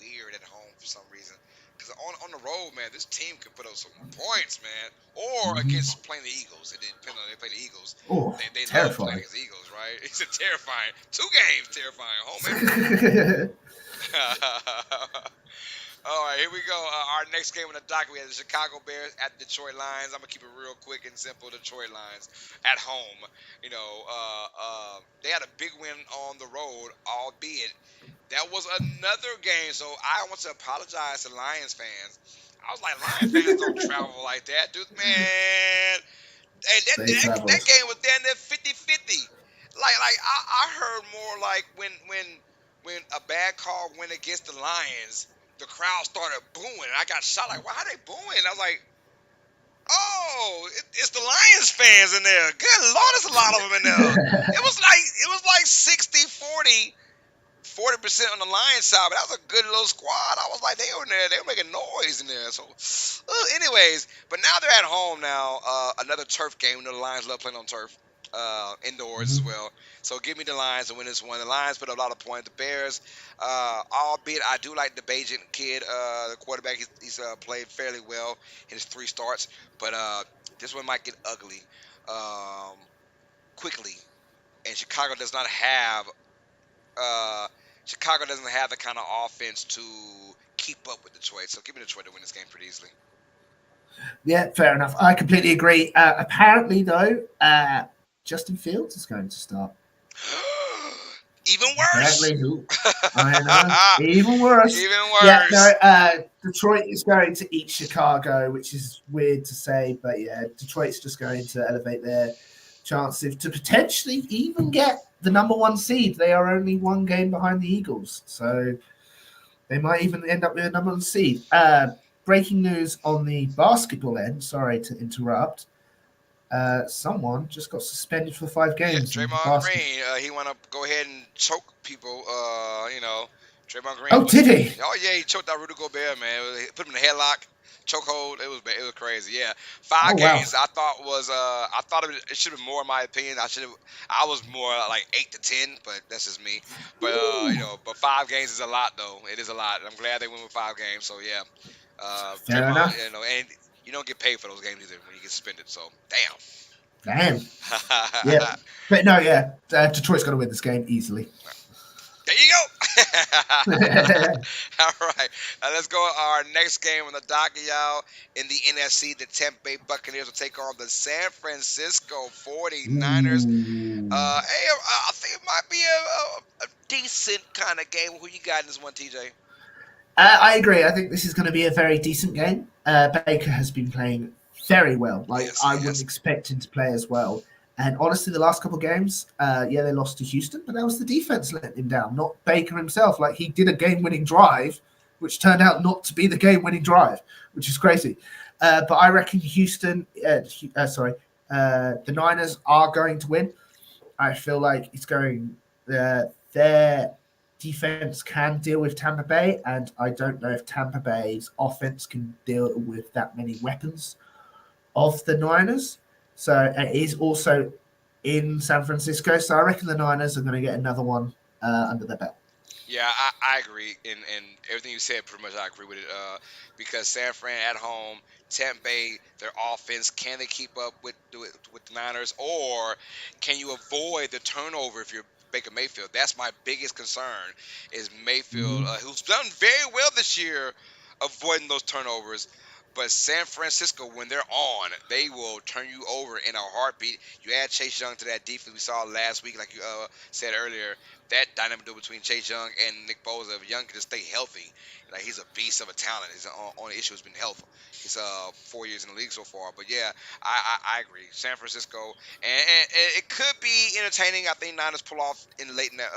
weird at home for some reason. Because on the road, man, this team can put up some points, man. Or against playing the Eagles. It depends on if they play the Eagles. Oh, they love terrifying. playing against the Eagles, right? It's a terrifying. 2 games terrifying. Home and All right, here we go. Our next game on the docket, we have the Chicago Bears at the Detroit Lions. I'm gonna keep it real quick and simple. Detroit Lions at home. They had a big win on the road, albeit that was another game. So I want to apologize to Lions fans. I was like, Lions fans don't travel like that, dude. Man, hey, that game was down there 50-50. Like I heard more like when a bad call went against the Lions, the crowd started booing. And I got shot like, why are they booing? I was like, oh, it's the Lions fans in there. Good Lord, there's a lot of them in there. It was like 60-40. 40% on the Lions side, but that was a good little squad. I was like, they were in there, they were making noise in there. So, anyways, but now they're at home now. Another turf game. The Lions love playing on turf, indoors as well. So give me the Lions to win this one. The Lions put up a lot of points. The Bears, albeit I do like the Bajan kid, the quarterback. He's played fairly well in his 3 starts, but this one might get ugly quickly. And Chicago does not have. Chicago doesn't have the kind of offense to keep up with Detroit. So give me Detroit to win this game pretty easily. Yeah, fair enough. I completely agree. Apparently, though, Justin Fields is going to start. Even worse. I know. Even worse. Even worse. Yeah, no, Detroit is going to eat Chicago, which is weird to say, but yeah, Detroit's just going to elevate their chances to potentially even get the number 1 seed. They are only 1 game behind the Eagles, so they might even end up with a number 1 seed. Breaking news on the basketball end. Sorry to interrupt. Someone just got suspended for 5 games. Yeah, Draymond Green. He want to go ahead and choke people. Draymond Green. Oh, did he? Oh yeah, he choked out Rudy Gobert, man. He put him in a headlock. Chokehold. It was crazy. Yeah, 5 games. Wow. I thought it should have been more in my opinion. I was more like 8 to 10, but that's just me. But but 5 games is a lot though. It is a lot. I'm glad they went with 5 games. So yeah, fair enough. And you don't get paid for those games either when you get suspended. So damn. Yeah, but no, yeah, Detroit's going to win this game easily. There you go. All right. Let's go. Our next game on the docket, y'all. In the NFC, the Tampa Bay Buccaneers will take on the San Francisco 49ers. I think it might be a decent kind of game. Who you got in this one, TJ? I agree. I think this is going to be a very decent game. Baker has been playing very well. I wouldn't expect him to play as well. And honestly, the last couple of games, they lost to Houston, but that was the defense letting him down, not Baker himself. Like, he did a game-winning drive, which turned out not to be the game-winning drive, which is crazy. But I reckon the Niners are going to win. I feel like it's going their defense can deal with Tampa Bay, and I don't know if Tampa Bay's offense can deal with that many weapons of the Niners. So it is also in San Francisco. So I reckon the Niners are going to get another one under their belt. Yeah, I agree, and everything you said, pretty much I agree with it. Because San Fran at home, Tampa Bay, their offense, can they keep up with the Niners, or can you avoid the turnover if you're Baker Mayfield? That's my biggest concern. Is Mayfield, Mm-hmm. who's done very well this year, avoiding those turnovers. But San Francisco, when they're on, they will turn you over in a heartbeat. You add Chase Young to that defense we saw last week, like you said earlier, that dynamic duo between Chase Young and Nick Bosa. If Young can just stay healthy, like he's a beast of a talent. His only issue has been health. He's 4 years in the league so far. But yeah, I agree. San Francisco, and it could be entertaining. I think Niners pull off in late in that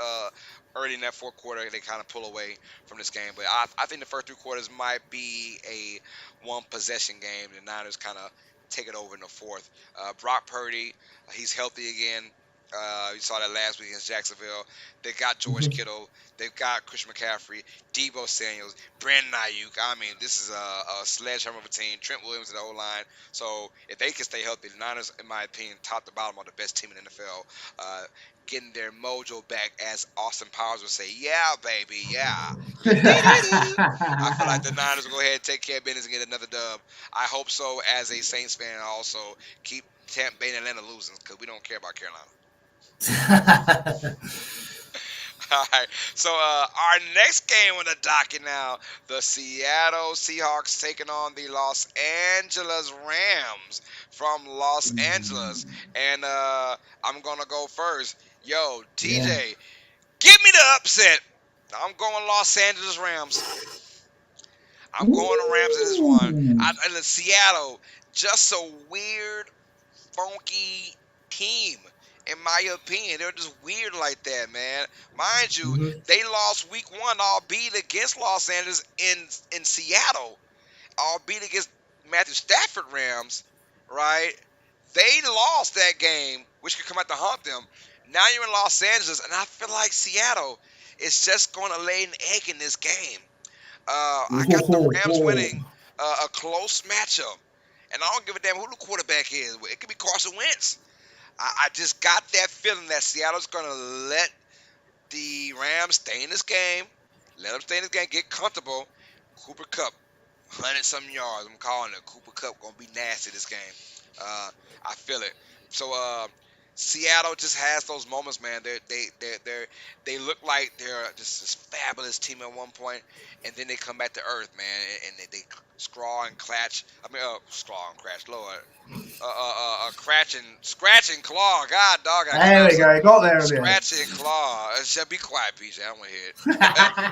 early in that fourth quarter. They kind of pull away from this game. But I think the first three quarters might be a one possession game. The Niners kind of take it over in the fourth. Brock Purdy, he's healthy again. You saw that last week against Jacksonville. They got George Mm-hmm. Kittle. They've got Christian McCaffrey, Debo Samuels, Brandon Ayuk. I mean, this is a sledgehammer of a team. Trent Williams in the O-line. So if they can stay healthy, the Niners, in my opinion, top to bottom, are the best team in the NFL. Getting their mojo back, as Austin Powers would say. Yeah, baby, yeah. Do-do-do-do. I feel like the Niners will go ahead and take care of business and get another dub. I hope so. As a Saints fan, also keep Tampa Bay and Atlanta losing because we don't care about Carolina. All right. So our next game on the docket now, the Seattle Seahawks taking on the Los Angeles Rams from Los Angeles. And I'm gonna go first. Yo, Yeah. TJ, give me the upset. I'm going Los Angeles Rams. I'm going to Rams in this one. Ooh. And the Seattle, just a weird, funky team, in my opinion. They're just weird like that, man. Mind you, Mhm. they lost week one, albeit against Los Angeles in Seattle, albeit against Matthew Stafford Rams, right? They lost that game, which could come out to haunt them. Now you're in Los Angeles, and I feel like Seattle is just going to lay an egg in this game. I got the Rams winning a close matchup. And I don't give a damn who the quarterback is. It could be Carson Wentz. I just got that feeling that Seattle's going to let the Rams stay in this game. Let them stay in this game, get comfortable. Cooper Cup, 100-something yards. I'm calling it. Cooper Cup going to be nasty this game. Uh, I feel it. So Seattle just has those moments, man. They look like they're just this fabulous team at one point, and then they come back to earth, man, and they scrawl and clutch. I mean, scrawl and crash, Lord. Scratch and claw. God, dog, I There cannot we say go. Got there in the end. scratch and claw. Shall be quiet, PJ. I want to hear it.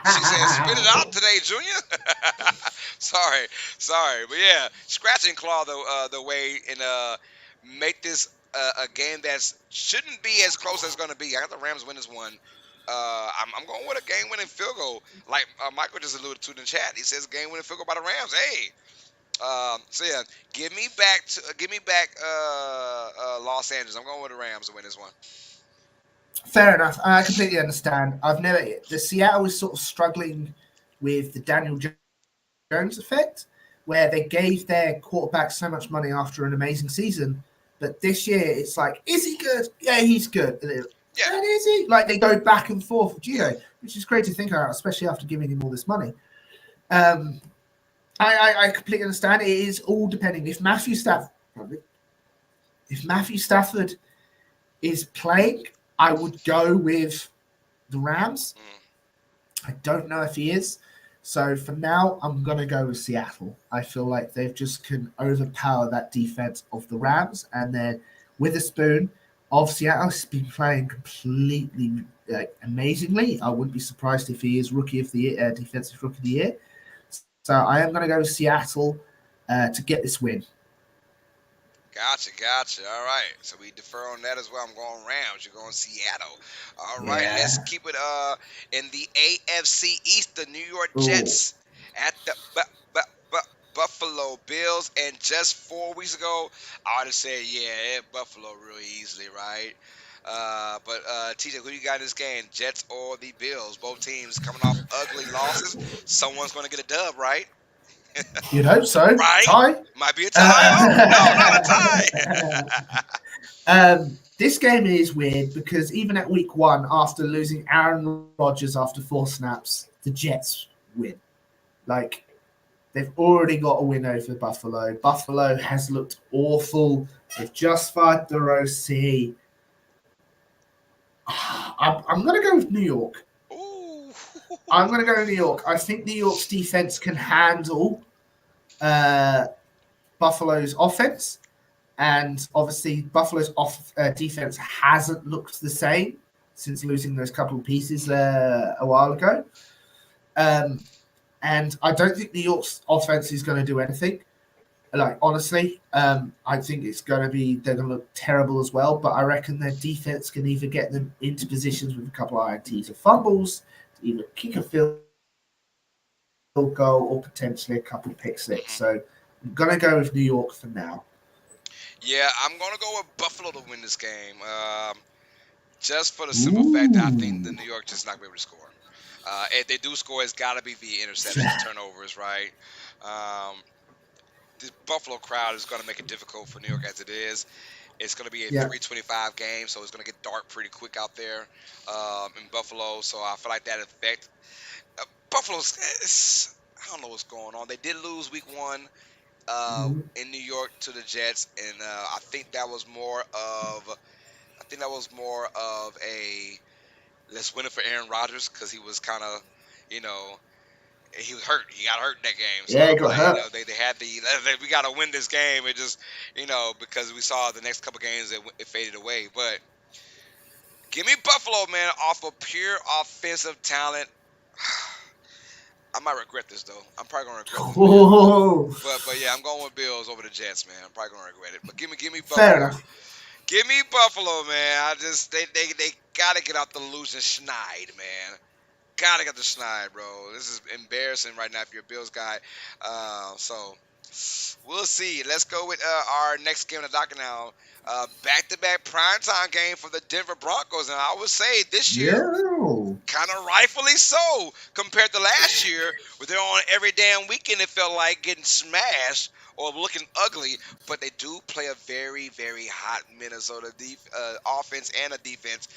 She said, "Spit it out today, Junior." sorry, sorry, but yeah, scratch and claw the way and make this a game that shouldn't be as close as it's gonna be. I got the Rams win this one. I'm going with a game-winning field goal, like Michael just alluded to in the chat. He says game-winning field goal by the Rams. Hey, so yeah, give me back Los Angeles. I'm going with the Rams to win this one. Fair enough. I completely understand. I've never. The Seattle is sort of struggling with the Daniel Jones effect, where they gave their quarterback so much money after an amazing season, but this year it's like, is he good? Yeah, he's good. Yeah, And is he? Like they go back and forth with yeah. Gino, which is great to think about, especially after giving him all this money. Um, I completely understand. It is all depending. If Matthew Stafford is playing, I would go with the Rams. Mm. I don't know if he is. So for now, I'm going to go with Seattle. I feel like they've just can overpower that defense of the Rams. And then Witherspoon of Seattle has been playing completely amazingly. I wouldn't be surprised if he is Rookie of the Year, Defensive Rookie of the Year. So I am going to go with Seattle to get this win. Gotcha. All right. So we defer on that as well. I'm going Rams. You're going Seattle. All right. Let's Yeah. keep it in the AFC East. The New York Oh. Jets at the Buffalo Bills. And just 4 weeks ago, I would have said, yeah, Buffalo really easily, right? But TJ, who you got in this game? Jets or the Bills? Both teams coming off ugly losses. Someone's going to get a dub, right? You'd hope so. Right? Tie. Might be a tie. Oh no, not a tie. This game is weird because even at week one, after losing Aaron Rodgers after 4 snaps, the Jets win. Like, they've already got a win over Buffalo. Buffalo has looked awful. They've just fired the OC. I'm going to go with New York. Ooh. I'm going to go with New York. I think New York's defense can handle Buffalo's offense. And obviously, Buffalo's defense hasn't looked the same since losing those couple of pieces a while ago. And I don't think New York's offense is going to do anything. Like, honestly, I think they're going to look terrible as well. But I reckon their defense can either get them into positions with a couple of INTs or fumbles, to either kick a field goal or potentially a couple of pick six. So I'm going to go with New York for now. Yeah, I'm going to go with Buffalo to win this game. Just for the simple fact that I think the New York just not going to be able to score. If they do score, it's got to be via interceptions, turnovers, right? The Buffalo crowd is going to make it difficult for New York as it is. It's going to be a 3:25 game, so it's going to get dark pretty quick out there in Buffalo. So I feel like that affect Buffalo's. I don't know what's going on. They did lose week one in New York to the Jets, and I think that was more of a let's win it for Aaron Rodgers because he was kind of, he was hurt. He got hurt in that game. So he got hurt. They had we got to win this game. It just, because we saw the next couple games it faded away. But give me Buffalo, man, off of pure offensive talent. I might regret this though. I'm probably gonna regret this. But yeah, I'm going with Bills over the Jets, man. I'm probably gonna regret it. But give me Buffalo. Fair enough. Give me Buffalo, man. They gotta get out the losing schneid, man. Gotta get the schneid, bro. This is embarrassing right now if you're a Bills guy. So we'll see. Let's go with our next game in the docket now. Back-to-back primetime game for the Denver Broncos, and I would say this year, kind of rightfully so, compared to last year, where they're on every damn weekend. It felt like getting smashed or looking ugly, but they do play a very, very hot Minnesota offense and a defense.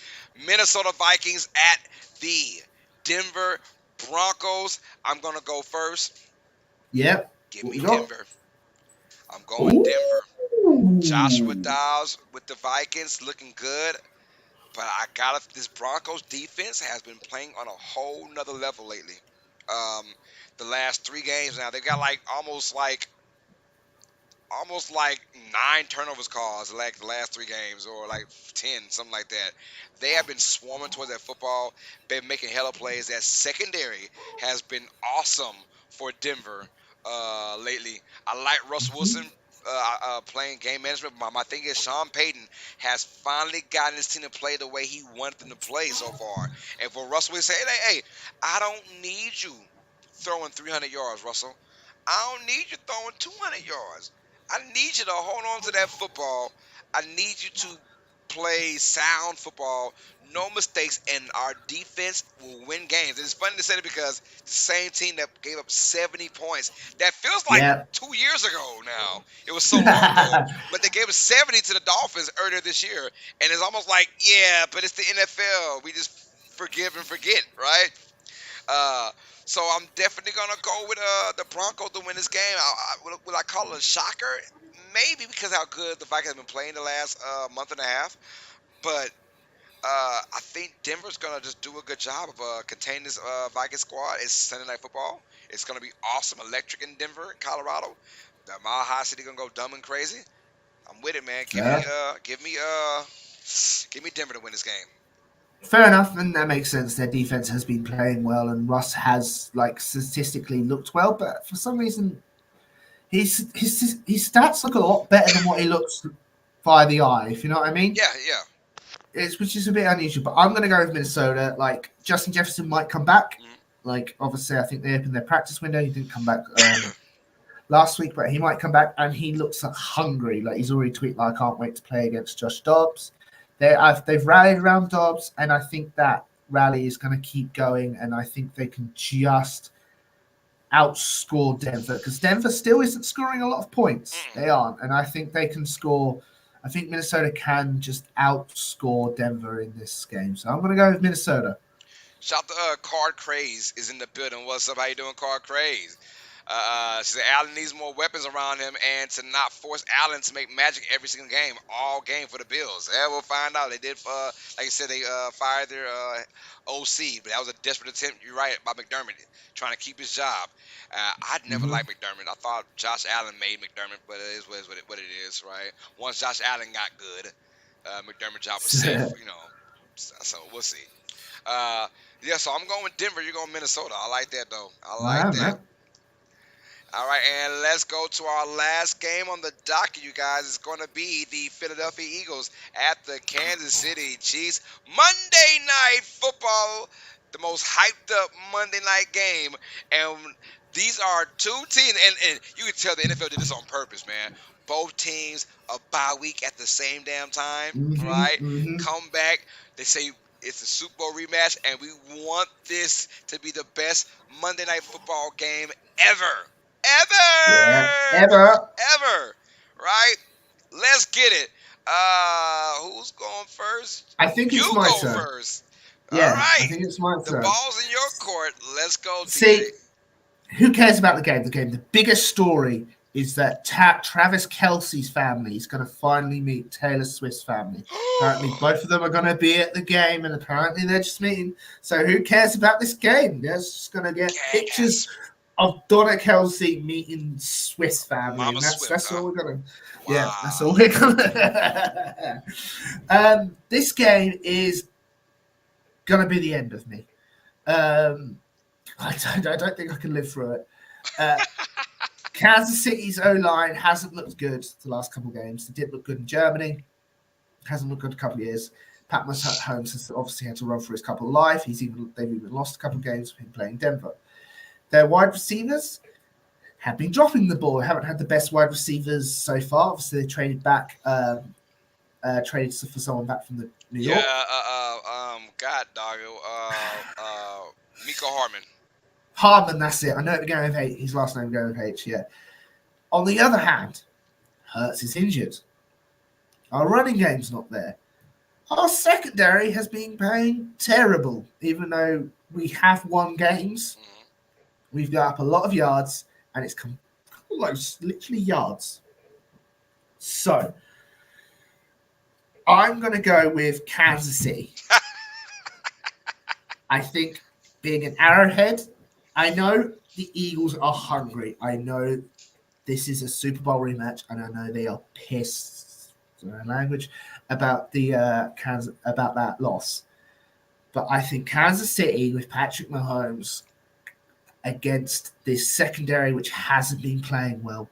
Minnesota Vikings at the Denver Broncos. I'm gonna go first. Yep. Give me Denver. I'm going Denver. Joshua Dobbs with the Vikings looking good, but this Broncos defense has been playing on a whole nother level lately. The last 3 games now, they've got almost 9 turnovers caused like the last 3 games, or 10, something like that. They have been swarming towards that football, been making hella plays. That secondary has been awesome for Denver lately. I like Russell Wilson playing game management. My thing is Sean Payton has finally gotten his team to play the way he wanted them to play so far. And for Russell Wilson to say, hey, I don't need you throwing 300 yards, Russell. I don't need you throwing 200 yards. I need you to hold on to that football. I need you to play sound football, no mistakes, and our defense will win games. And it's funny to say that because the same team that gave up 70 points, that feels like 2 years ago now. It was so long ago. But they gave us 70 to the Dolphins earlier this year. And it's almost like, yeah, but it's the NFL. We just forgive and forget, right? So I'm definitely going to go with the Broncos to win this game. Will I call it a shocker? Maybe because how good the Vikings have been playing the last month and a half. But I think Denver's going to just do a good job of containing this Vikings squad. It's Sunday Night Football. It's going to be awesome, electric in Denver, Colorado. The Mile High City going to go dumb and crazy. I'm with it, man. Give me Denver to win this game. Fair enough, and that makes sense. Their defense has been playing well, and Russ has statistically looked well, but for some reason, his stats look a lot better than what he looks via the eye. If you know what I mean? Yeah. Which is a bit unusual, but I'm going to go with Minnesota. Justin Jefferson might come back. Obviously, I think they opened their practice window. He didn't come back last week, but he might come back, and he looks hungry. He's already tweeted, "I can't wait to play against Josh Dobbs." they've rallied around Dobbs, and I think that rally is going to keep going, and I think they can just outscore Denver because Denver still isn't scoring a lot of points. Mm. They aren't, and I think they can score. I think Minnesota can just outscore Denver in this game, so I'm going to go with Minnesota. Shout out to Card Craze is in the building. What's up? How you doing, Card Craze? She said Allen needs more weapons around him and to not force Allen to make magic every single game, all game for the Bills. Yeah, we'll find out. They did, like I said, they fired their OC, but that was a desperate attempt. You're right by McDermott trying to keep his job. I'd never Mm-hmm. liked McDermott. I thought Josh Allen made McDermott, but it is what it is, right? Once Josh Allen got good, McDermott's job was safe, you know. So we'll see. Uh, yeah, so I'm going with Denver. You're going Minnesota. I like that though. I like Wow, that. man. All right, and let's go to our last game on the docket, you guys. It's going to be the Philadelphia Eagles at the Kansas City Chiefs. Monday Night Football, the most hyped up Monday night game. And these are two teams, and you can tell the NFL did this on purpose, man. Both teams a bye week at the same damn time, Mm-hmm. right? Mm-hmm. Come back. They say it's a Super Bowl rematch, and we want this to be the best Monday Night Football game ever. Yeah, Ever, ever. ever, right? Let's get it. Who's going first? I think You it's my go turn. first. All Yeah, I right. think it's my The turn. ball's in your court. Let's go, TJ. See, who cares about the game? The biggest story is that Travis Kelsey's family is going to finally meet Taylor Swift's family. Apparently, both of them are going to be at the game, and apparently they're just meeting. So who cares about this game? They're just going to get pictures of Donna Kelsey meeting Swift's family, Mama and Swift, that's huh? all we're gonna. Wow. Yeah, that's all we're gonna. This game is gonna be the end of me. I don't think I can live through it. Kansas City's O-line hasn't looked good the last couple of games. They did look good in Germany. Hasn't looked good a couple of years. Pat Mahomes has obviously had to run for his couple of life. They've even lost a couple of games with him playing Denver. Their wide receivers have been dropping the ball. They haven't had the best wide receivers so far. Obviously, they traded for someone back from the New York. God, dog. Miko Harmon. Harmon, that's it. I know it began with H. His last name began with H, yeah. On the other hand, Hurts is injured. Our running game's not there. Our secondary has been playing terrible, even though we have won games. Mhm. We've got up a lot of yards, and it's close, literally yards. So, I'm going to go with Kansas City. I think being an Arrowhead, I know the Eagles are hungry. I know this is a Super Bowl rematch, and I know they are pissed, sorry language, about the about that loss. But I think Kansas City with Patrick Mahomes against this secondary, which hasn't been playing well,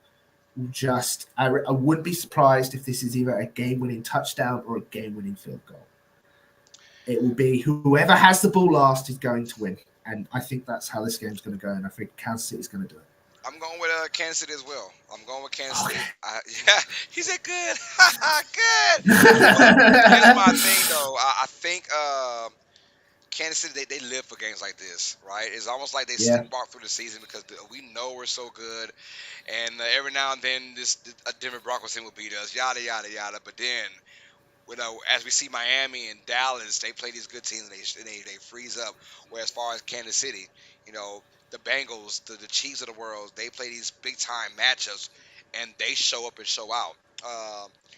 will just I wouldn't be surprised if this is either a game-winning touchdown or a game-winning field goal. It will be whoever has the ball last is going to win. And I think that's how this game's going to go. And I think Kansas City is going to do it. I'm going with Kansas City as well. I'm going with Kansas Okay. City. Yeah, he said good. Good. Here's my thing, though. I think Kansas City, they live for games like this, right? It's almost like they sleepwalk through the season because we know we're so good. And every now and then, a Denver Broncos team will beat us, yada, yada, yada. But then, as we see Miami and Dallas, they play these good teams and they freeze up. Where as far as Kansas City, the Bengals, the Chiefs of the world, they play these big time matchups and they show up and show out.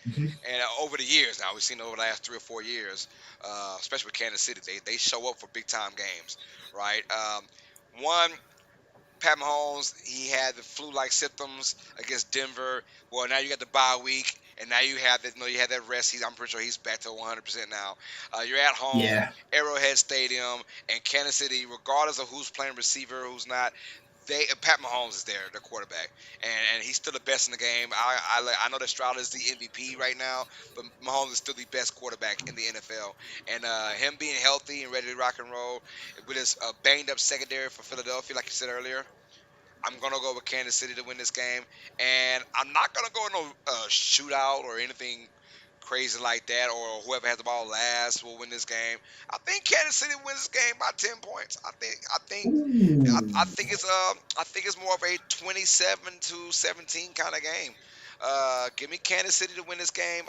And over the years now, we've seen over the last 3 or 4 years, especially with Kansas City, they show up for big time games, right? One, Pat Mahomes, he had the flu-like symptoms against Denver. Well, now you got the bye week, and now you have that. You had that rest. I'm pretty sure he's back to 100% now. You're at home, Arrowhead Stadium, and Kansas City. Regardless of who's playing receiver, who's not, Pat Mahomes is there, their quarterback, and he's still the best in the game. I know that Stroud is the MVP right now, but Mahomes is still the best quarterback in the NFL. And him being healthy and ready to rock and roll with his banged up secondary for Philadelphia, like you said earlier, I'm going to go with Kansas City to win this game. And I'm not going to go in no shootout or anything crazy like that, or whoever has the ball last will win this game. I think Kansas City wins this game by 10 points. I Ooh. think it's more of a 27-17 kind of game. Give me Kansas City to win this game.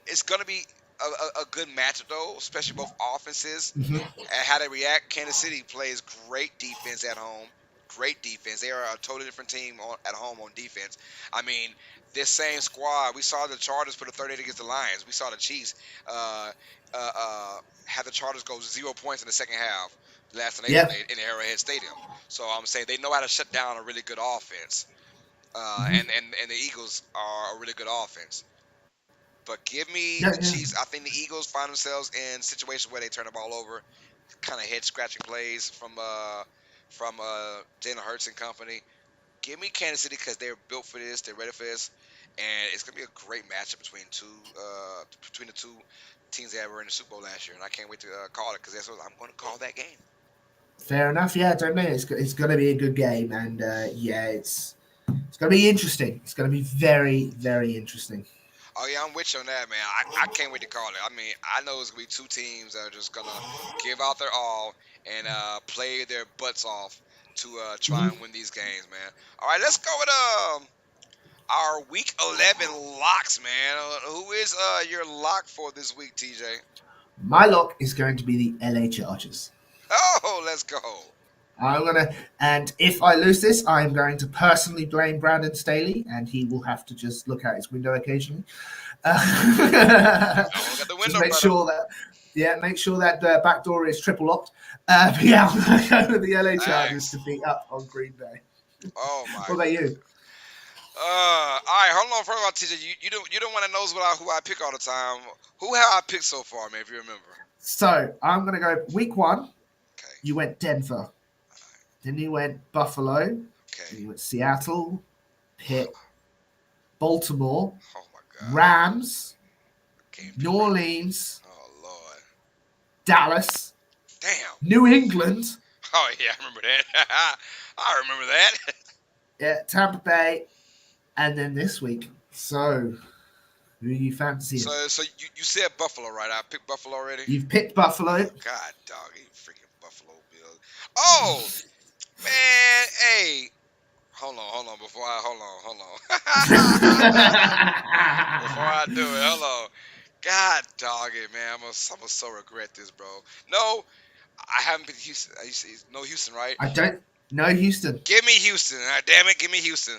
It's gonna be a good matchup though, especially both offenses Mhm. and how they react. Kansas City plays great defense at home. Great defense. They are a totally different team at home on defense. I mean, this same squad, we saw the Chargers put a 38 against the Lions. We saw the Chiefs uh, uh, uh, have the Chargers go 0 points in the second half last time they Yeah. played in the Arrowhead Stadium. So I'm saying they know how to shut down a really good offense. Mhm. And the Eagles are a really good offense. But give me Yeah, the yeah. Chiefs. I think the Eagles find themselves in situations where they turn the ball over, kind of head scratching plays from Jalen Hurts and company. Give me Kansas City because they're built for this. They're ready for this, and it's gonna be a great matchup between the two teams that were in the Super Bowl last year. And I can't wait to call it because that's what I'm going to call that game. Fair enough. Yeah, don't know. It's going to be a good game, and yeah, it's going to be interesting. It's going to be very, very interesting. Oh yeah, I'm with you on that, man. I can't wait to call it. I mean, I know it's gonna be two teams that are just gonna give out their all and play their butts off to try Mhm. and win these games, man. All right, let's go with our week 11 locks, man. Who is your lock for this week, TJ? My lock is going to be the LA Chargers. Oh, let's go. I'm gonna, and if I lose this, I'm going to personally blame Brandon Staley, and he will have to just look out his window occasionally. Don't look at the Just window, make brother. sure that, yeah, make sure that back door is triple locked. But yeah, I'm going to go with the LA Chargers Thanks. to beat up on Green Bay. Oh my. What about you? All right, hold on. First of all, TJ, you don't want to know who I pick all the time. Who have I picked so far, man? If you remember. So I'm going to go week one. Okay. You went Denver, then you went Buffalo, then Okay. you went Seattle, Pitt, Baltimore, Oh my God. Rams, Game New three. Orleans, Oh Lord. Dallas, Damn. New England, Oh yeah, I remember that. I remember that. yeah, Tampa Bay, and then this week. So, who are you fancying? So you said Buffalo, right? I picked Buffalo already. You've picked Buffalo. God, dog, you freaking Buffalo Bills. Oh man, hey, hold on, hold on. Before I do it, hold on. God, dog it, man. I'm gonna so regret this, bro. No, I haven't been Houston. No Houston, right? I don't know Houston. Give me Houston. Damn it, give me Houston.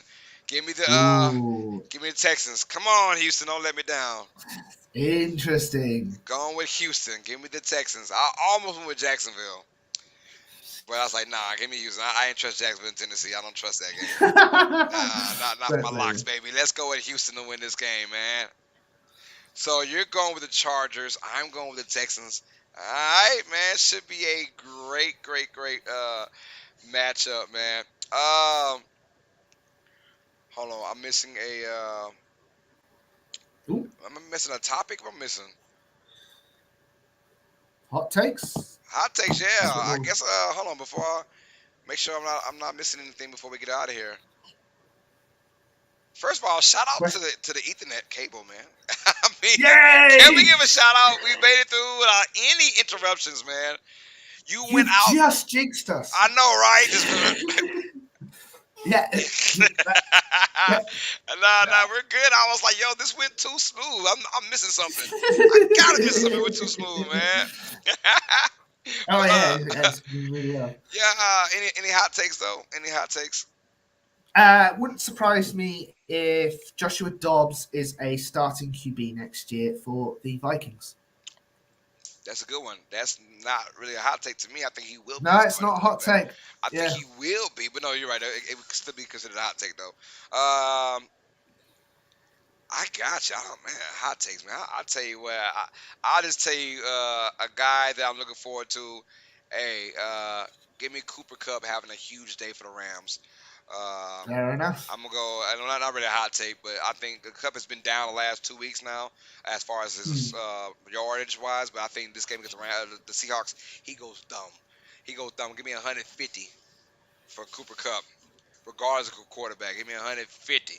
Give me the Ooh, give me the Texans. Come on, Houston, don't let me down. interesting. Going with Houston. Give me the Texans. I almost went with Jacksonville. But I was like, nah, give me Houston. I ain't trust Jacksonville and Tennessee. I don't trust that game. Nah, not for Don't my blame locks, you. baby. Let's go with Houston to win this game, man. So you're going with the Chargers. I'm going with the Texans. All right, man. Should be a great matchup, man. Um, hold on. I'm missing Ooh, I'm missing a topic. I'm missing hot takes. hot takes. Yeah, That's what I we'll. guess. Hold on. Before I make sure I'm not missing anything before we get out of here. First of all, shout out to Quest- the Ethernet cable, man. I mean, can we Yay! give a shout out? We made it through without any interruptions, man. You went You've out. just jinxed us. I know, right? Just Yeah. nah, we're good. I was like, yo, this went too smooth. I'm missing something. I gotta miss something. It went too smooth, man. Oh but yeah, it's really well. yeah. Any hot takes though? Any hot takes? Wouldn't surprise me if Joshua Dobbs is a starting QB next year for the Vikings. That's a good one. That's not really a hot take to me. I think he will be No, the it's starting not a hot quarterback. take. I think Yeah. he will be, but no, you're right. It would still be considered a hot take though. I got you. Oh man, hot takes, man. I'll tell you what. I'll just tell you a guy that I'm looking forward to. Hey, give me Cooper Cup having a huge day for the Rams. Um, Fair enough. I'm gonna go. I know not really a hot take, but I think the Cup has been down the last 2 weeks now, as far as his Hmm. yardage wise. But I think this game against the Seahawks, he goes dumb. He goes dumb. Give me 150 for Cooper Cup, regardless of quarterback. Give me 150.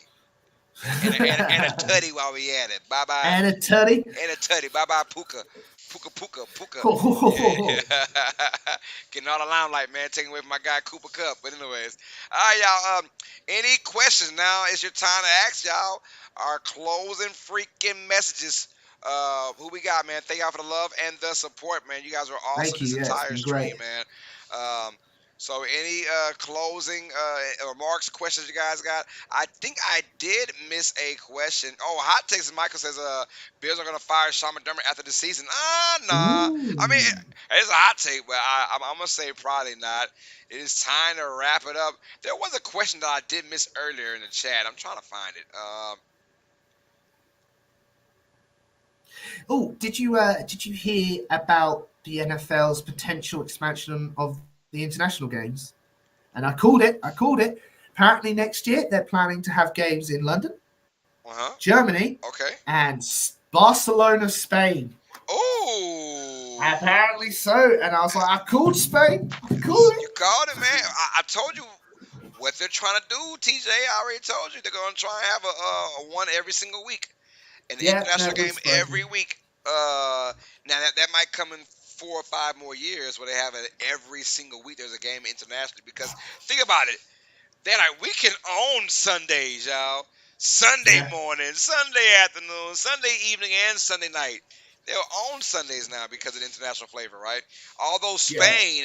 And a tutty while we at it. Bye bye. And a tutty. And a tutty. Bye bye Puka. Puka. Yeah. Getting all the limelight, man. Taking away from my guy Cooper Cup. But anyways. Alright, y'all. Any questions now? It's your time to ask y'all our closing freaking messages. Who we got, man? Thank y'all for the love and the support, man. You guys were awesome Thank you. this Yeah, it's entire been stream, great. man. Um, so any closing remarks, questions you guys got? I think I did miss a question. Oh, hot takes. Michael says, Bills are gonna fire Sean McDermott after the season. Nah. I mean, Ooh. it's a hot take, but I'm gonna say probably not. It is time to wrap it up. There was a question that I did miss earlier in the chat. I'm trying to find it. Oh, did you hear about the NFL's potential expansion of the international games? And I called it. I called it. Apparently next year they're planning to have games in London, Uh-huh. Germany, Okay. and Barcelona, Spain. Oh, Apparently so. And I was like, I called Spain. I called you it. called it, man. I told you what they're trying to do, TJ. I already told you they're gonna try and have a one every single week, an Yeah, no, international we've game every spoken. week. Now that might come in 4 or 5 more years where they have it every single week. There's a game internationally because think about it. They're like, we can own Sundays, y'all. Sunday Yeah, morning, Sunday afternoon, Sunday evening, and Sunday night. They'll own Sundays now because of the international flavor, right? Although yeah. Spain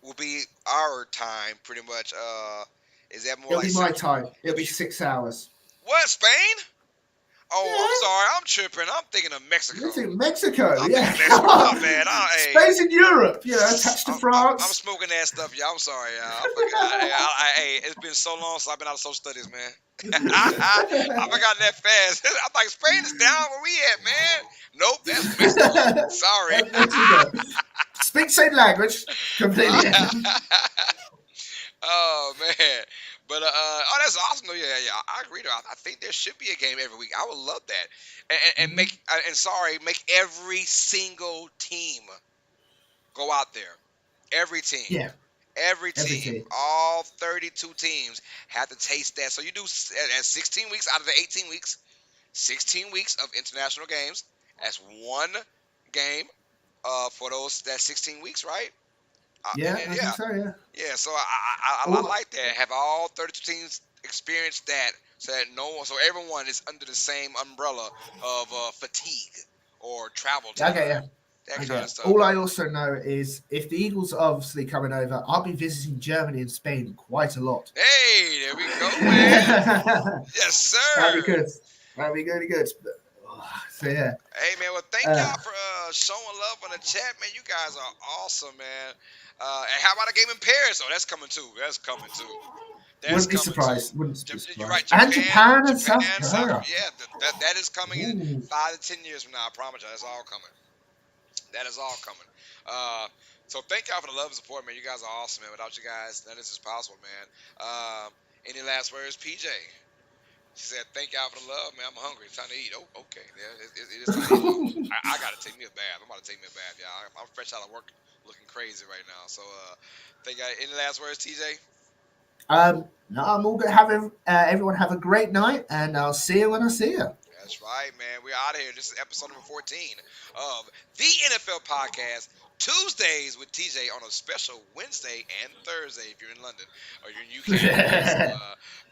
will be our time, pretty much. Is that more It'll like be my Central? time. It'll It'll be be 6 hours. what? Spain? Oh, I'm Yeah. sorry, I'm tripping. I'm thinking of Mexico. You think Mexico? I'm Yeah. thinking of Mexico. My bad. Hey, Spain's in Europe, attached to I'm France. smoking that stuff, y'all. I'm sorry, y'all. I forgot. Hey, it's been so long since I've been out of social studies, man. I forgot that fast. I'm like, Spain is down where we at, man. Nope, that's Mexico. Sorry. That's Mexico. Speak same language. Completely. Oh man, but oh, that's awesome. Though. Yeah. I agree. Though. I think there should be a game every week. I would love that, and Mhm. make every single team go out there. Every team. Yeah, Every every team, team. all 32 teams have to taste that. So you do at 16 weeks out of the 18 weeks, 16 weeks of international games. That's one game for those that 16 weeks, right? Yeah, I Yeah, think so. Yeah. yeah. So I Oh, like that. Have all 32 teams experience that, so that so everyone is under the same umbrella of fatigue or travel yeah, okay, time, yeah. that kind Okay. of stuff. All I also know is if the Eagles are obviously coming over, I'll be visiting Germany and Spain quite a lot. Hey, there we go, man. That'd Yes, be sir. good. That'd be really good. So yeah. Hey man, well thank Uh, y'all for showing love on the chat, man. You guys are awesome, man. And how about a game in Paris? Oh, that's coming too. That's coming too. That's wouldn't be coming too. surprised. Wouldn't be You're right. surprised. And Japan and South South Korea. Korea. Yeah, that is coming in Ooh. 5 to 10 years from now. I promise you, that's all coming. That is all coming. Uh, so thank y'all for the love and support, man. You guys are awesome, man. Without you guys, none of this is possible, man. Any last words, PJ? She said, "Thank y'all for the love, man. I'm hungry. It's time to eat." Oh, okay. Yeah, it is time to eat. I gotta take me a bath. I'm about to take me a bath, y'all. I'm fresh out of work, looking crazy right now. So, thank y'all. Any last words, TJ? No, I'm all good. Everyone have a great night, and I'll see you when I see you. That's right, man. We're out of here. This is episode number 14 of the NFL Podcast. Tuesdays with TJ on a special Wednesday and Thursday if you're in London or you're in UK anyway. So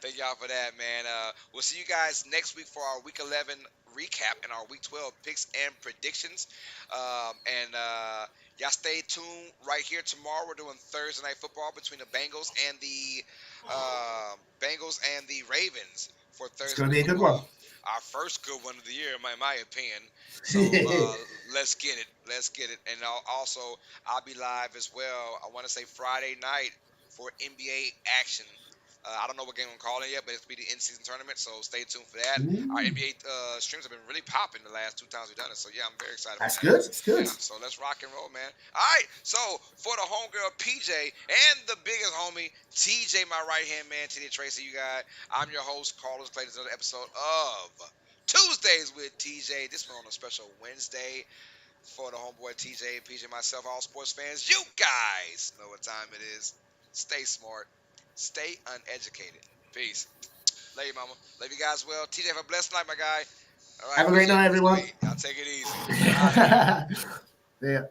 thank y'all for that, man. We'll see you guys next week for our Week 11 recap and our Week 12 picks and predictions. Y'all stay tuned right here tomorrow. We're doing Thursday night football between the Bengals and the Ravens for It's Thursday going to night be a good one. football, our first good one of the year, in my opinion. So let's get it. Let's get it. And also, I'll be live as well. I want to say Friday night for NBA action. I don't know what game I'm calling yet, but it's be the in-season tournament, so stay tuned for that. Our Ooh, NBA streams have been really popping the last 2 times we've done it, so yeah, I'm very excited for that's that. good. That's good. Yeah, so let's rock and roll, man. All right, so for the homegirl PJ and the biggest homie TJ, my right hand man, TJ Tracy, you guys, I'm your host, Carlos Clay. This is another episode of Tuesdays with TJ. This one on a special Wednesday for the homeboy TJ, PJ, myself, all sports fans. You guys know what time it is. Stay smart, stay uneducated. Peace. Love you, mama. Love you guys well. TJ, have a blessed night, my guy. All right, Have a great appreciate night, it. everyone. Hey, y'all take it easy. We're out of here. Yeah.